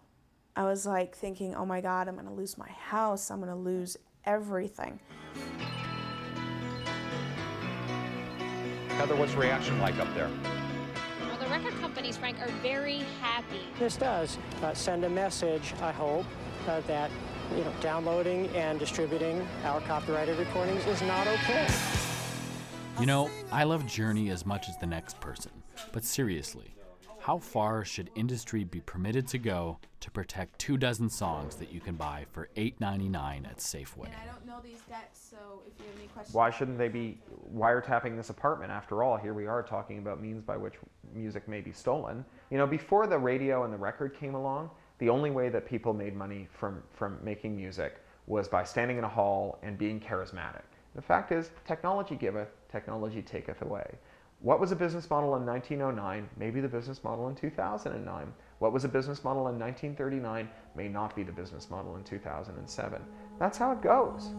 I was like thinking, oh my God, I'm gonna lose my house. I'm gonna lose everything. Heather, what's the reaction like up there? The record companies, Frank, are very happy. This does send a message, I hope, that downloading and distributing our copyrighted recordings is not okay. You know, I love Journey as much as the next person, but seriously, how far should industry be permitted to go to protect 24 songs that you can buy for $8.99 at Safeway? And I don't know these debts, so if you have any questions... Why shouldn't they be wiretapping this apartment? After all, here we are talking about means by which music may be stolen. You know, before the radio and the record came along, the only way that people made money from making music was by standing in a hall and being charismatic. The fact is, technology giveth, technology taketh away. What was a business model in 1909 may be the business model in 2009. What was a business model in 1939 may not be the business model in 2007. That's how it goes.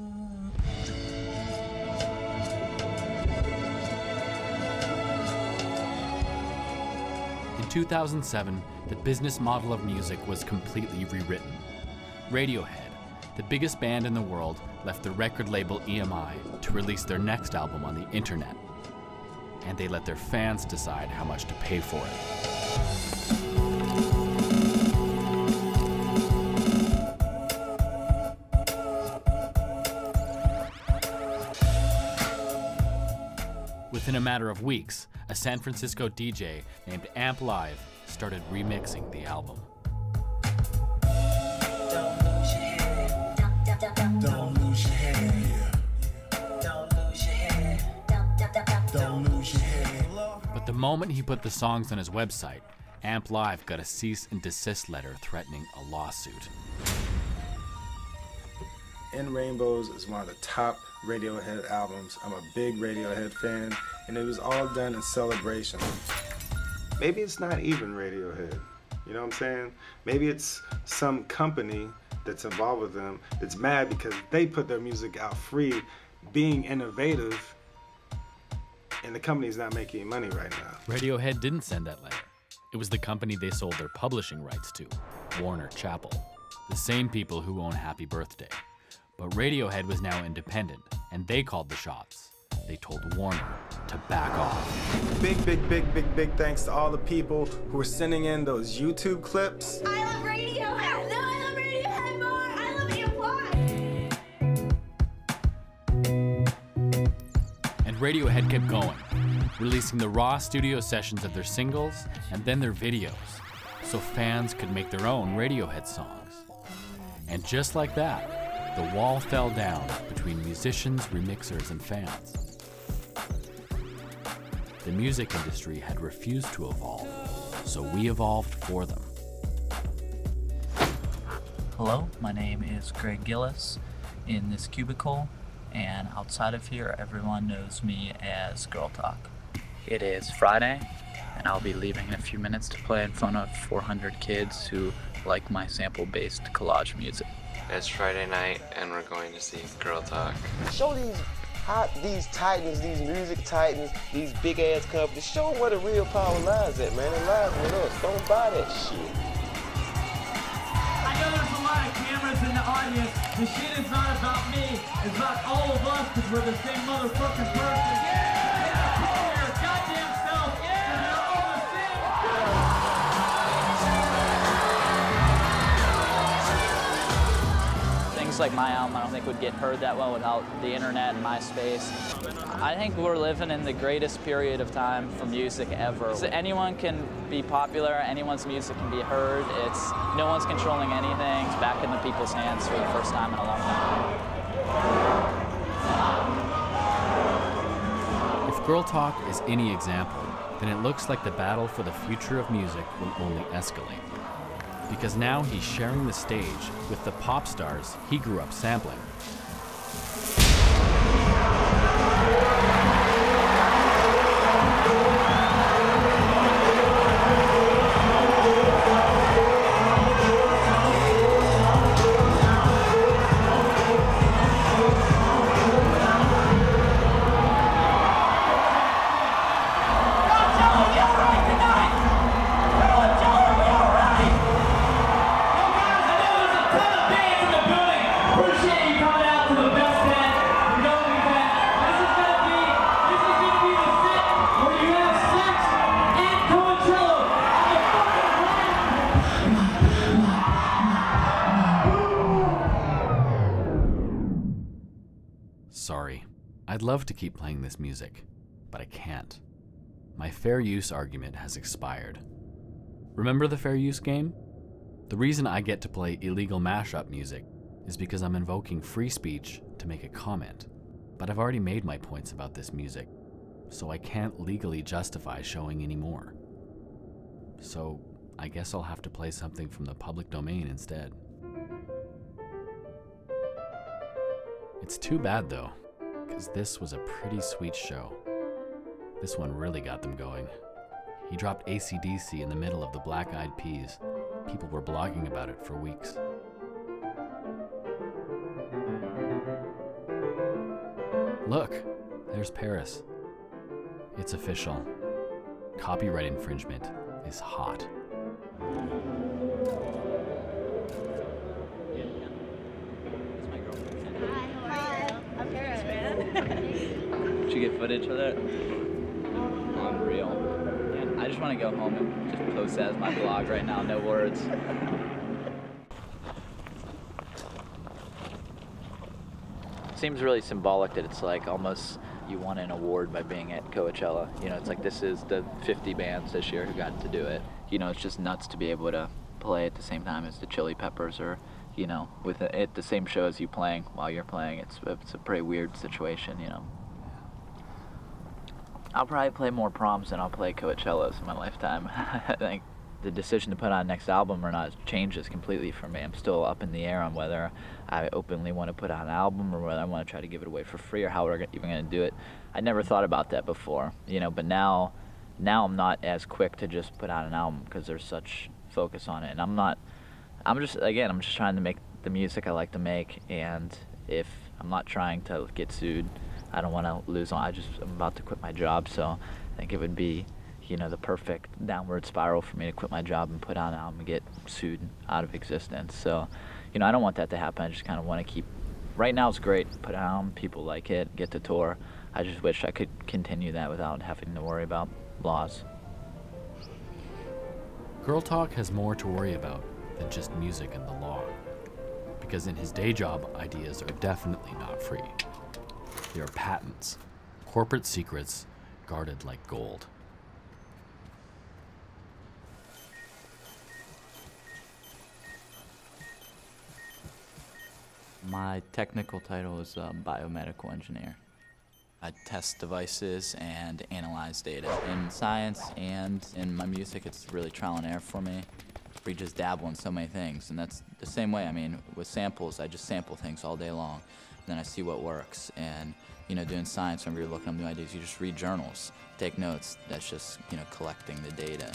In 2007, the business model of music was completely rewritten. Radiohead, the biggest band in the world, left the record label EMI to release their next album on the internet. And they let their fans decide how much to pay for it. Within a matter of weeks, a San Francisco DJ named Amp Live started remixing the album. Don't lose your head. Don't lose your head. Don't lose your head. But the moment he put the songs on his website, Amp Live got a cease and desist letter threatening a lawsuit. In Rainbows is one of the top Radiohead albums. I'm a big Radiohead fan, and it was all done in celebration. Maybe it's not even Radiohead, you know what I'm saying? Maybe it's some company that's involved with them that's mad because they put their music out free, being innovative, and the company's not making money right now. Radiohead didn't send that letter. It was the company they sold their publishing rights to, Warner Chappell, the same people who own Happy Birthday. But Radiohead was now independent, and they called the shots. They told Warner to back off. Big thanks to all the people who are sending in those YouTube clips. I love Radiohead! No, I love Radiohead more! I love Amp Live! And Radiohead kept going, releasing the raw studio sessions of their singles and then their videos, so fans could make their own Radiohead songs. And just like that, the wall fell down between musicians, remixers, and fans. The music industry had refused to evolve, so we evolved for them. Hello, my name is Greg Gillis in this cubicle, and outside of here, everyone knows me as Girl Talk. It is Friday, and I'll be leaving in a few minutes to play in front of 400 kids who like my sample-based collage music. It's Friday night, and we're going to see Girl Talk. Show these titans, these music titans, these big ass companies, show them where the real power lies at, man. It lies with us. Don't buy that shit. I know there's a lot of cameras in the audience. The shit is not about me. It's about all of us, because we're the same motherfucking person. Yeah! Pull your goddamn self. Yeah! We're all the same. Things like my album, I don't think would get heard that well without the internet and MySpace. I think we're living in the greatest period of time for music ever. So anyone can be popular, anyone's music can be heard. No one's controlling anything. It's back in the people's hands for the first time in a long time. If Girl Talk is any example, then it looks like the battle for the future of music will only escalate. Because now he's sharing the stage with the pop stars he grew up sampling. Sorry, I'd love to keep playing this music, but I can't. My fair use argument has expired. Remember the fair use game? The reason I get to play illegal mashup music is because I'm invoking free speech to make a comment. But I've already made my points about this music, so I can't legally justify showing any more. So I guess I'll have to play something from the public domain instead. It's too bad though, because this was a pretty sweet show. This one really got them going. He dropped AC/DC in the middle of the Black Eyed Peas. People were blogging about it for weeks. Look, there's Paris. It's official. Copyright infringement is hot. Did you get footage of that? Unreal. Man, I just want to go home and just post that as my blog right now, no words. Seems really symbolic that it's like almost you won an award by being at Coachella. You know, it's like this is the 50 bands this year who got to do it. You know, it's just nuts to be able to play at the same time as the Chili Peppers, or, you know, with at the same show as you playing while you're playing. It's a pretty weird situation, you know. I'll probably play more proms than I'll play Coachellas in my lifetime. I think the decision to put on next album or not changes completely for me. I'm still up in the air on whether I openly want to put out an album or whether I want to try to give it away for free or how we're even going to do it. I never thought about that before, you know, but now I'm not as quick to just put out an album because there's such focus on it. And I'm just trying to make the music I like to make, and if I'm not trying to get sued, I don't want to lose on. I'm about to quit my job, so I think it would be, you know, the perfect downward spiral for me to quit my job and put out an album and get sued out of existence. So, you know, I don't want that to happen. I just kind of want to keep, right now it's great, put out an album, people like it, get to tour. I just wish I could continue that without having to worry about laws. Girl Talk has more to worry about than just music and the law. Because in his day job, ideas are definitely not free. They are patents, corporate secrets guarded like gold. My technical title is biomedical engineer. I test devices and analyze data. In science and in my music, it's really trial and error for me. We just dabble in so many things, and that's the same way. I mean, with samples, I just sample things all day long, and then I see what works. And, you know, doing science, whenever you're looking up new ideas, you just read journals, take notes. That's just, you know, collecting the data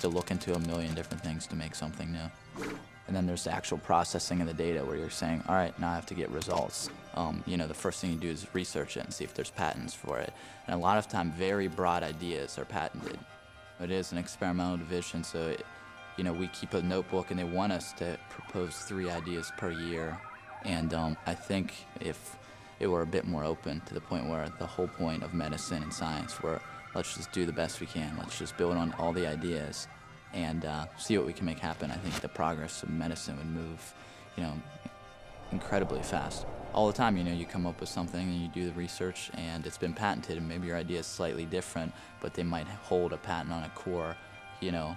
to look into a million different things to make something new. And then there's the actual processing of the data where you're saying, all right, now I have to get results. You know, the first thing you do is research it and see if there's patents for it. And a lot of time, very broad ideas are patented. It is an experimental division, so you know, we keep a notebook and they want us to propose 3 ideas per year. And I think if it were a bit more open to the point where the whole point of medicine and science, where let's just do the best we can, let's just build on all the ideas and see what we can make happen. I think the progress of medicine would move, you know, incredibly fast. All the time, you know, you come up with something and you do the research and it's been patented, and maybe your idea is slightly different, but they might hold a patent on a core, you know,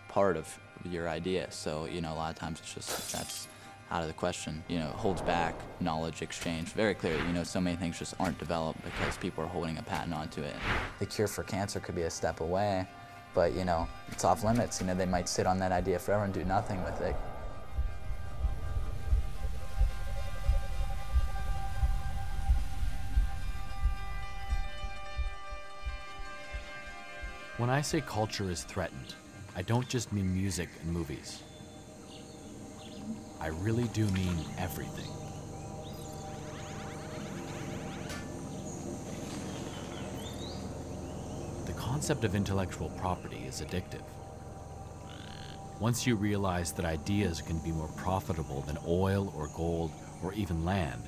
part of your idea. So, you know, a lot of times it's just, that's out of the question. You know, it holds back knowledge exchange very clearly. You know, so many things just aren't developed because people are holding a patent onto it. The cure for cancer could be a step away, but, you know, it's off limits. You know, they might sit on that idea forever and do nothing with it. When I say culture is threatened, I don't just mean music and movies. I really do mean everything. The concept of intellectual property is addictive. Once you realize that ideas can be more profitable than oil or gold or even land,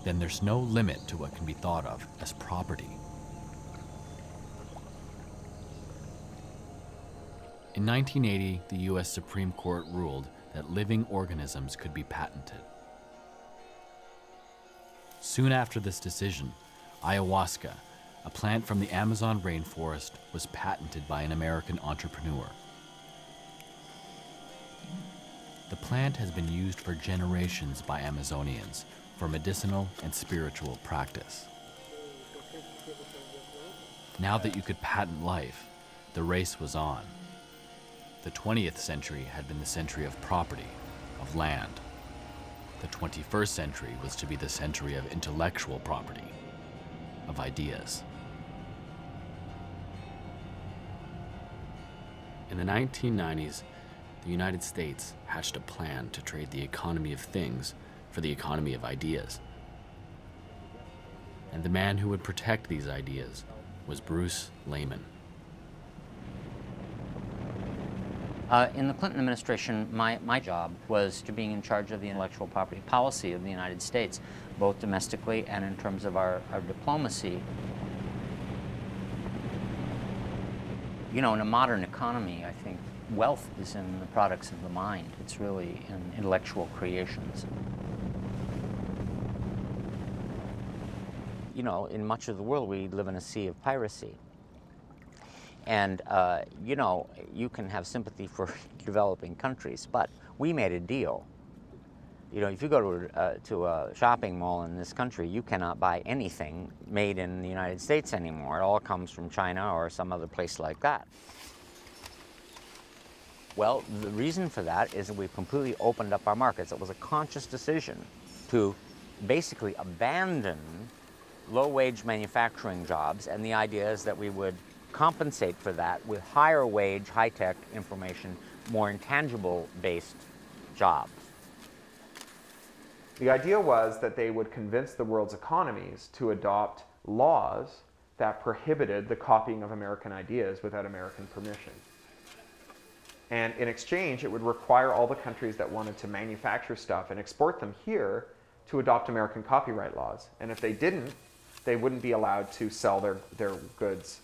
then there's no limit to what can be thought of as property. In 1980, the US Supreme Court ruled that living organisms could be patented. Soon after this decision, ayahuasca, a plant from the Amazon rainforest, was patented by an American entrepreneur. The plant has been used for generations by Amazonians for medicinal and spiritual practice. Now that you could patent life, the race was on. The 20th century had been the century of property, of land. The 21st century was to be the century of intellectual property, of ideas. In the 1990s, the United States hatched a plan to trade the economy of things for the economy of ideas. And the man who would protect these ideas was Bruce Lehman. In the Clinton administration, my job was to being in charge of the intellectual property policy of the United States, both domestically and in terms of our diplomacy. You know, in a modern economy, I think wealth is in the products of the mind. It's really in intellectual creations. You know, in much of the world, we live in a sea of piracy. And, you know, you can have sympathy for developing countries, but we made a deal. You know, if you go to a shopping mall in this country, you cannot buy anything made in the United States anymore. It all comes from China or some other place like that. Well, the reason for that is that we've completely opened up our markets. It was a conscious decision to basically abandon low-wage manufacturing jobs, and the idea is that we would compensate for that with higher wage, high-tech information, more intangible-based jobs. The idea was that they would convince the world's economies to adopt laws that prohibited the copying of American ideas without American permission. And in exchange, it would require all the countries that wanted to manufacture stuff and export them here to adopt American copyright laws. And if they didn't, they wouldn't be allowed to sell their goods,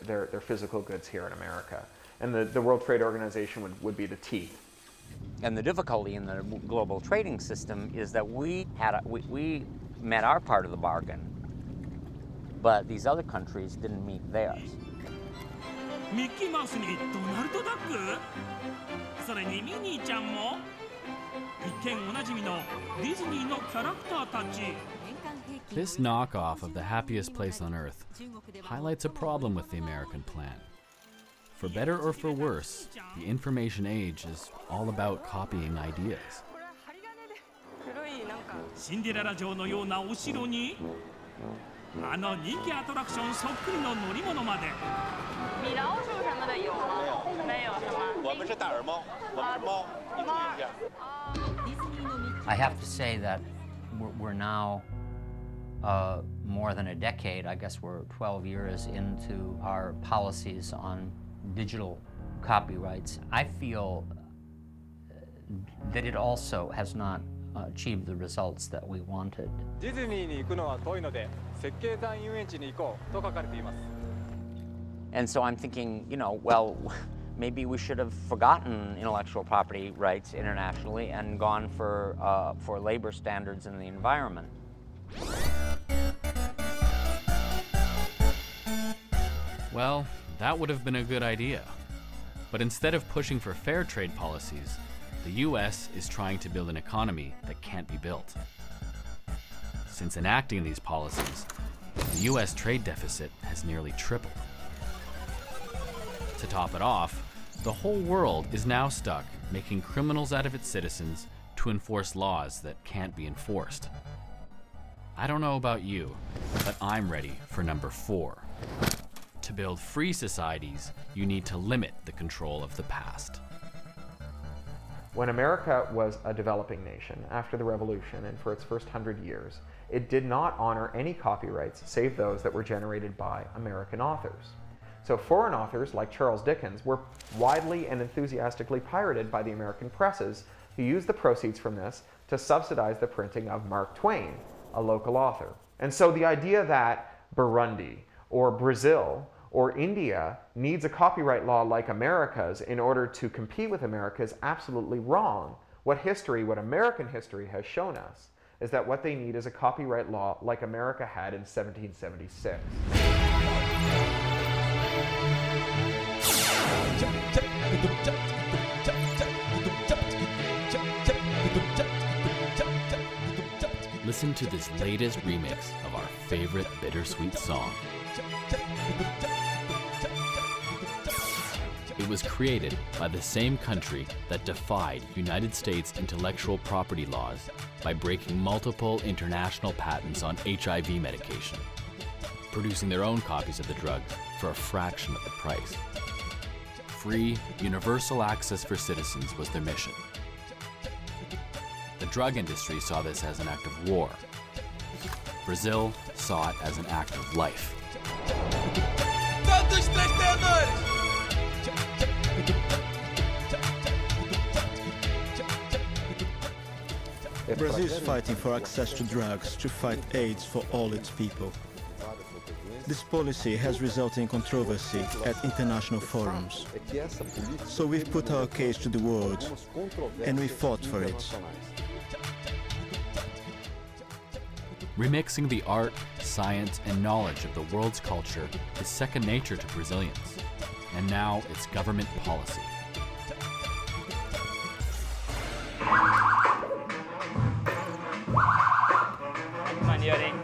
their physical goods here in America. And the World Trade Organization would be the teeth. And the difficulty in the global trading system is that we met our part of the bargain, but these other countries didn't meet theirs. Mickey Mouseにドナルド・ダック？それにミニーちゃんも？一見おなじみのディズニーのキャラクターたち。This knockoff of The Happiest Place on Earth highlights a problem with the American plan. For better or for worse, the information age is all about copying ideas. シンデレラ城のようなお城にあの人気アトラクションそっくりの乗り物まで。米老鼠什么的有吗？没有是吗？我们是大耳猫，我们是猫，你注意一下。I have to say that we're now more than a decade, I guess we're 12 years into our policies on digital copyrights. I feel that it also has not achieved the results that we wanted. ディズニーに行くのは遠いので、設計山遊園地に行こうと書かれています。And so I'm thinking, you know, well, maybe we should have forgotten intellectual property rights internationally and gone for labor standards in the environment. Well, that would have been a good idea. But instead of pushing for fair trade policies, the US is trying to build an economy that can't be built. Since enacting these policies, the US trade deficit has nearly tripled. To top it off, the whole world is now stuck making criminals out of its citizens to enforce laws that can't be enforced. I don't know about you, but I'm ready for number 4. To build free societies, you need to limit the control of the past. When America was a developing nation after the Revolution and for its first 100 years, it did not honor any copyrights save those that were generated by American authors. So foreign authors like Charles Dickens were widely and enthusiastically pirated by the American presses, who used the proceeds from this to subsidize the printing of Mark Twain, a local author. And so the idea that Burundi or Brazil or India needs a copyright law like America's in order to compete with America is absolutely wrong. What American history has shown us is that what they need is a copyright law like America had in 1776. Listen to this latest remix of our favorite bittersweet song. It was created by the same country that defied United States intellectual property laws by breaking multiple international patents on HIV medication, producing their own copies of the drug for a fraction of the price. free, universal access for citizens was their mission. The drug industry saw this as an act of war. Brazil saw it as an act of life. Brazil is fighting for access to drugs to fight AIDS for all its people. This policy has resulted in controversy at international forums. So we've put our case to the world, and we fought for it. Remixing the art, science, and knowledge of the world's culture is second nature to Brazilians, and now it's government policy. Maneiro, hein?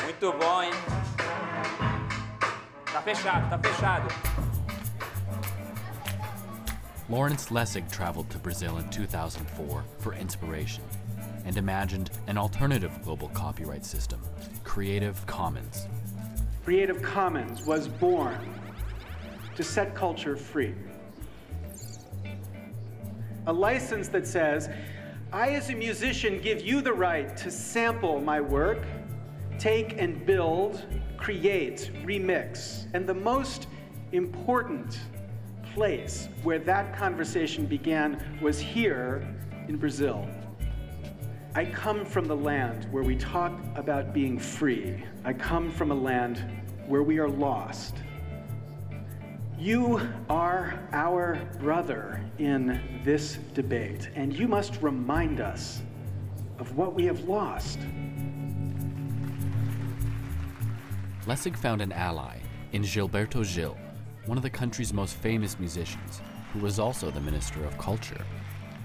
Muito bom, hein? Tá fechado, tá fechado. Lawrence Lessig traveled to Brazil in 2004 for inspiration and imagined an alternative global copyright system, Creative Commons. Creative Commons was born to set culture free. A license that says, I as a musician give you the right to sample my work, take and build, create, remix. And the most important place where that conversation began was here in Brazil. I come from the land where we talk about being free. I come from a land where we are lost. You are our brother in this debate, and you must remind us of what we have lost. Lessig found an ally in Gilberto Gil, one of the country's most famous musicians, who was also the Minister of Culture.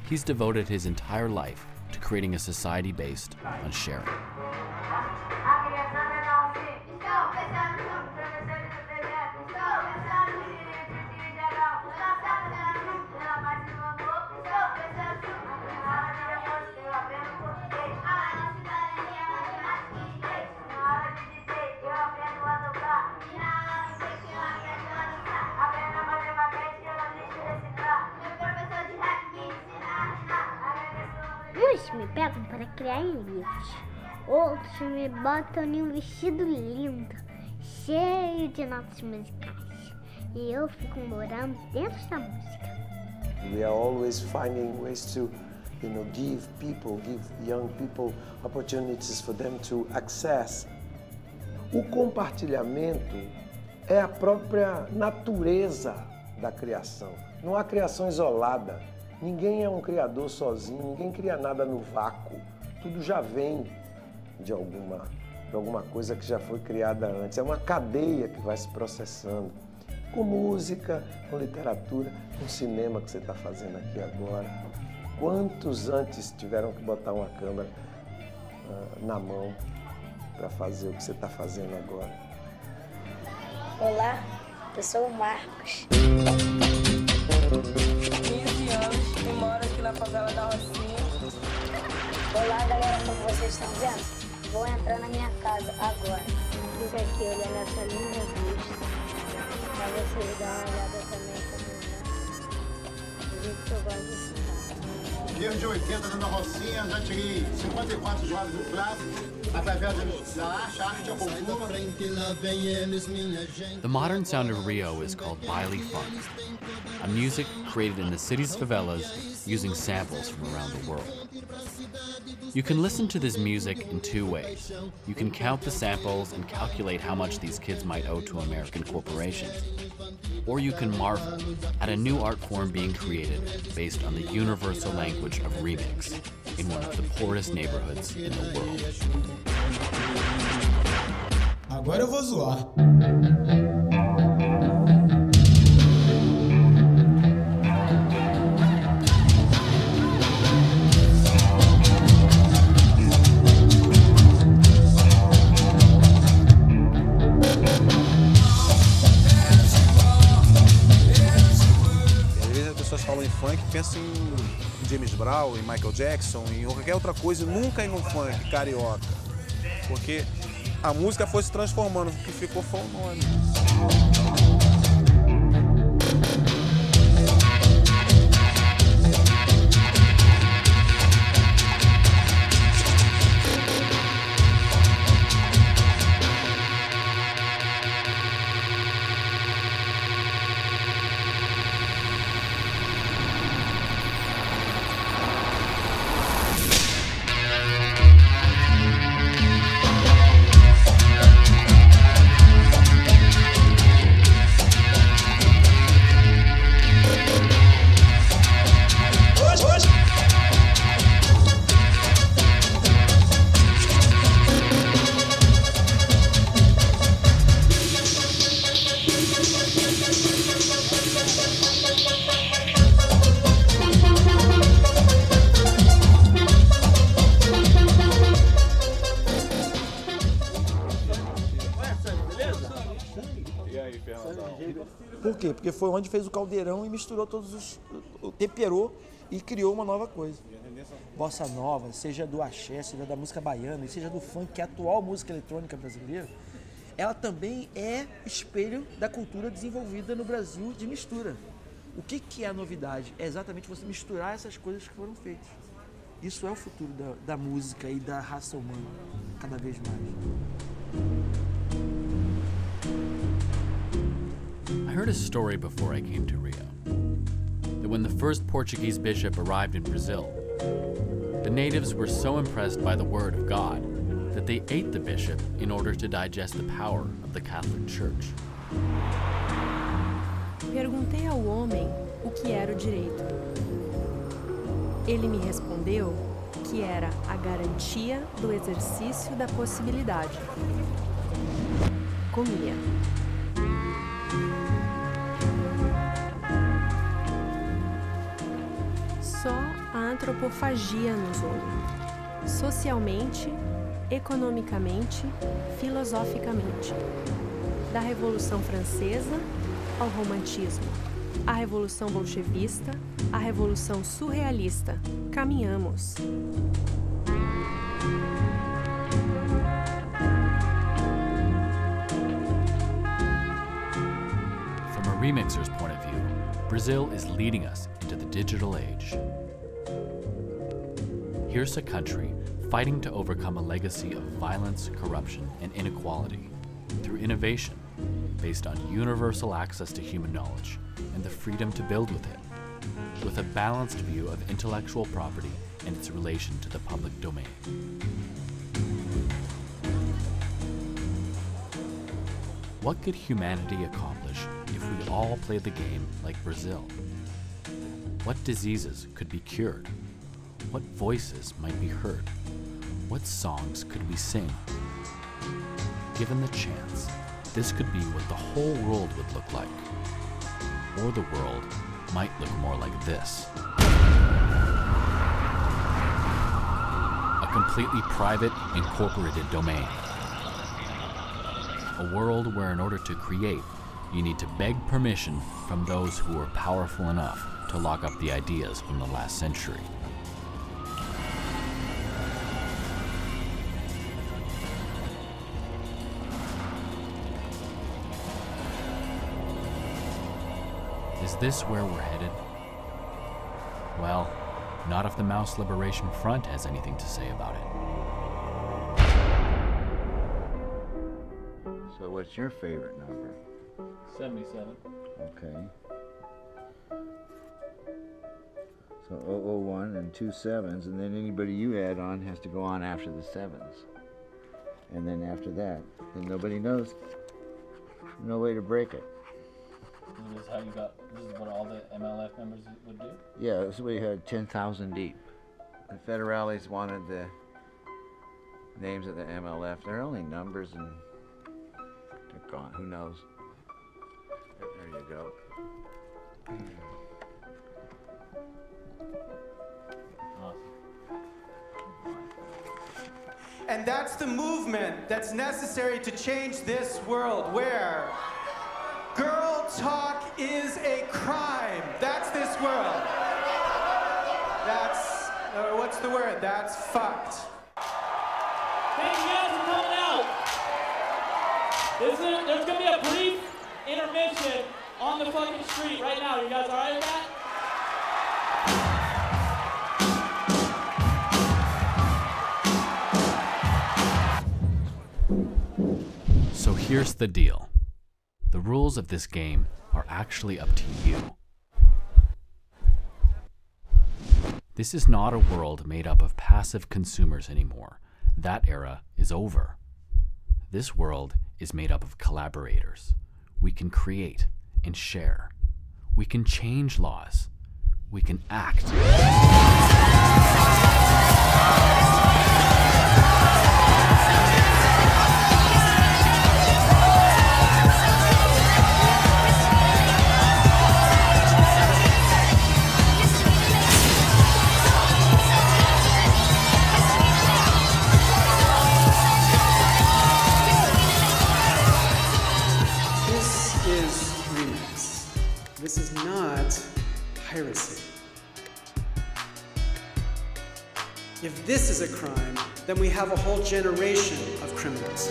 He's devoted his entire life to creating a society based on sharing. Uns me pegam para criar em livros, outros me botam em um vestido lindo, cheio de notas musicais, e eu fico morando dentro da música. We are always finding ways to, give young people opportunities for them to access. O compartilhamento é a própria natureza da criação. Não há criação isolada. Ninguém é um criador sozinho, ninguém cria nada no vácuo. Tudo já vem de alguma coisa que já foi criada antes. É uma cadeia que vai se processando. Com música, com literatura, com cinema que você está fazendo aqui agora. Quantos antes tiveram que botar uma câmera na mão para fazer o que você está fazendo agora? Olá, eu sou o Marcos. 15 anos e moro aqui na favela da Rocinha. Olá, galera, como vocês estão vendo? Vou entrar na minha casa agora. Fica aqui olhando essa linda vista. Pra vocês darem uma olhada também como é. Do jeito que eu gosto de ficar. Desde de 80 dentro da Rocinha, já tirei 54 jogos do clássico. Através da arte, a arte é cultura. The modern sound of Rio is called Baile Funk, a music created in the city's favelas using samples from around the world. You can listen to this music in two ways. You can count the samples and calculate how much these kids might owe to American corporations. Or you can marvel at a new art form being created based on the universal language of remix in one of the poorest neighborhoods in the world. Agora eu vou zoar. Às vezes as pessoas falam em funk e pensam em James Brown, em Michael Jackson, em qualquer outra coisa, nunca em um funk carioca. Porque a música foi se transformando, o que ficou foi o nome. Por quê? Porque foi onde fez o caldeirão e misturou todos os... temperou e criou uma nova coisa. Bossa nova, seja do axé, seja da música baiana, seja do funk, que é a atual música eletrônica brasileira, ela também é espelho da cultura desenvolvida no Brasil de mistura. O que é a novidade? É exatamente você misturar essas coisas que foram feitas. Isso é o futuro da música e da raça humana, cada vez mais. I heard a story before I came to Rio, that when the first Portuguese bishop arrived in Brazil, the natives were so impressed by the word of God that they ate the bishop in order to digest the power of the Catholic Church. Perguntei ao homem o que era o direito. Ele me respondeu que era a garantia do exercício da possibilidade. Comia. Só a antropofagia nos une, socialmente, economicamente, filosoficamente. Da Revolução Francesa ao romantismo, a Revolução Bolchevista, a Revolução Surrealista, caminhamos. From a remixer's point of view, Brazil is leading us into the digital age. Here's a country fighting to overcome a legacy of violence, corruption, and inequality through innovation based on universal access to human knowledge and the freedom to build with it, with a balanced view of intellectual property and its relation to the public domain. What could humanity accomplish if we all played the game like Brazil? What diseases could be cured? What voices might be heard? What songs could we sing? Given the chance, this could be what the whole world would look like. Or the world might look more like this. A completely private, incorporated domain. A world where in order to create, you need to beg permission from those who were powerful enough to lock up the ideas from the last century. Is this where we're headed? Well, not if the Mouse Liberation Front has anything to say about it. So what's your favorite number? 77. Okay. So 001 and 2 sevens, and then anybody you add on has to go on after the sevens. And then after that, then nobody knows. No way to break it. This is how you got, this is what all the MLF members would do? Yeah, this is we had 10,000 deep. The federales wanted the names of the MLF. They're only numbers and they're gone. Who knows? There you go. And that's the movement that's necessary to change this world, where girl talk is a crime. That's this world. That's What's the word? That's fucked. Thank you guys for coming out. There's going to be a brief intermission on the fucking street right now. You guys all right with that? So here's the deal. The rules of this game are actually up to you. This is not a world made up of passive consumers anymore. That era is over. This world is made up of collaborators. We can create and share. We can change laws. We can act. This is not piracy. If this is a crime, then we have a whole generation of criminals.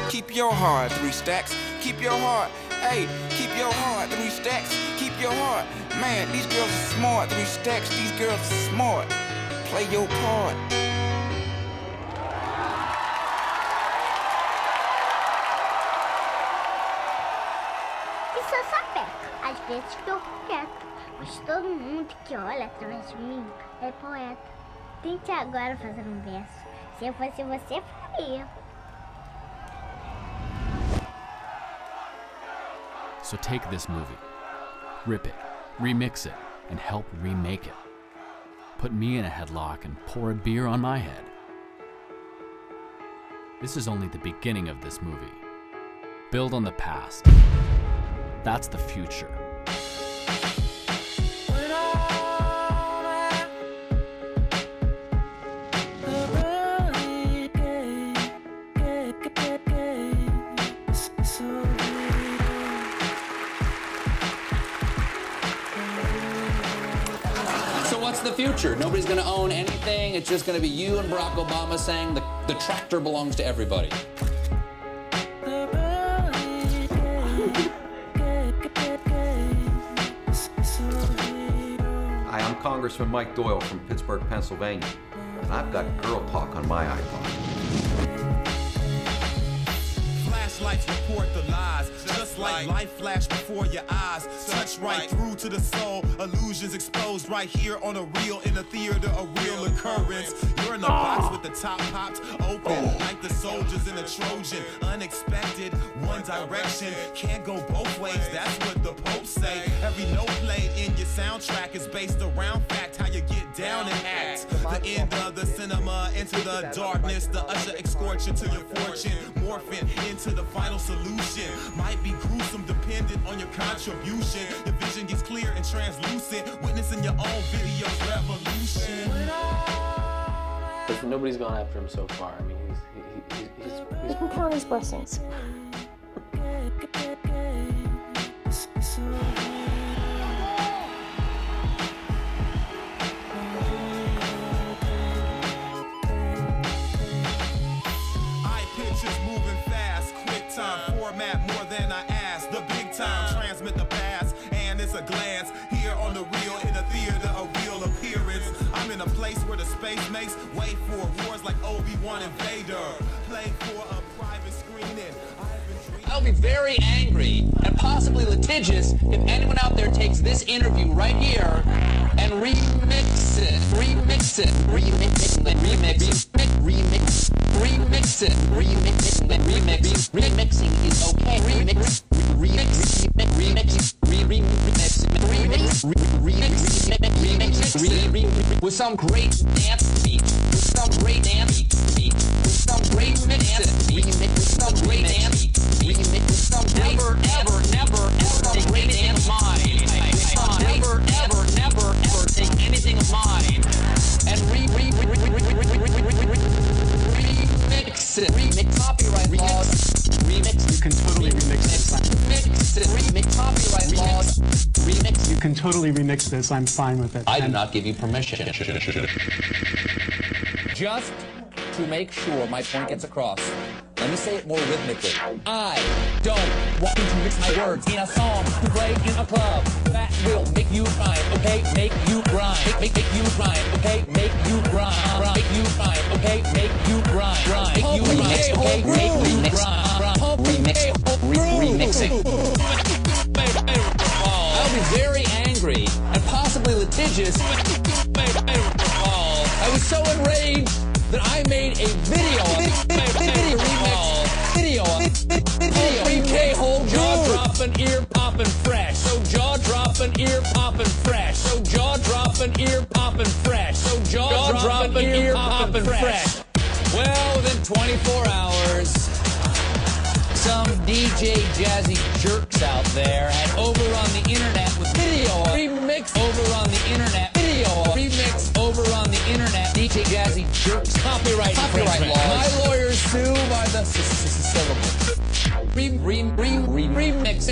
Keep your heart, 3 stacks. Keep your heart. Hey, keep your heart, 3 stacks. Keep your heart. Man, these girls are smart, 3 stacks. These girls are smart. Play your part. Isso eu sapeco, às vezes tô quieto, mas todo mundo que olha atrás de mim é poeta. Tente agora fazer um verso. Se eu fosse você, faria. So take this movie, rip it, remix it, and help remake it. Put me in a headlock and pour a beer on my head. This is only the beginning of this movie. Build on the past. That's the future. So what's the future? Nobody's going to own anything. It's just going to be you and Barack Obama saying the tractor belongs to everybody. Hi, I'm Congressman Mike Doyle from Pittsburgh, Pennsylvania, and I've got Girl Talk on my iPod. Flashlights report the lies, just like life flash before your eyes. Touch right through to the soul, illusions exposed right here on a reel in a theater, a real occurrence. You're in the box with the top popped open, like the soldiers in a Trojan. Unexpected, one direction, can't go both ways, that's what the Pope say. Every note played in your soundtrack is based around fact, how you get down and act. The end of the cinema, into the darkness, the usher escorts you to your fortune, morphing into the final solution. Might be gruesome dependent on your contribution. Your vision gets clear and translucent, witnessing your own video revolution. But nobody's gone after him so far. I mean, You can count his blessings. Pictures moving fast, quick time format more than I asked. The big time transmit the past, and it's a glance here on the real in a theater, a real appearance. I'm in a place where the space makes way for wars like Obi-Wan and Vader. Play for a private screening. I'll be very angry and possibly litigious if anyone out there takes this interview right here and remix it, remix it, remix it, remix it, remix, remix it, remix it, remix. Remixing is okay. Remix, remix, remix, remix, remix, remix, with some great dance beat, with some great dance beat, with some great dance beat, with some great dance beat. Never, ever, never, ever great dance mine. Never, ever, never, ever take anything of mine and remix it. Remix copyright laws. Remix. You can totally remix this. Remix it. Remix copyright laws. Remix. You can totally remix this. I'm fine with it. I do not give you permission. just to make sure my point gets across, let me say it more rhythmically. I don't want to mix my words in a song to play in a club. That will make you rhyme, okay? Make you grind. Make you rhyme, okay? Make you grind. Make you rhyme, okay? Make you grind. Make you rhyme, okay? Make you grind. Remixing. I'll be very angry and possibly litigious. I was so enraged that I made a video whole jaw dropping, ear popping fresh. So jaw dropping, ear popping fresh. So jaw dropping, ear popping fresh. So jaw dropping, ear popping fresh. Well, within 24 hours, some DJ jazzy jerks out there had over on the internet with video remix over on the internet. Video remix over on the internet. DJ jazzy jerks. Copyright laws. My lawyers sue by the syllable. Remix.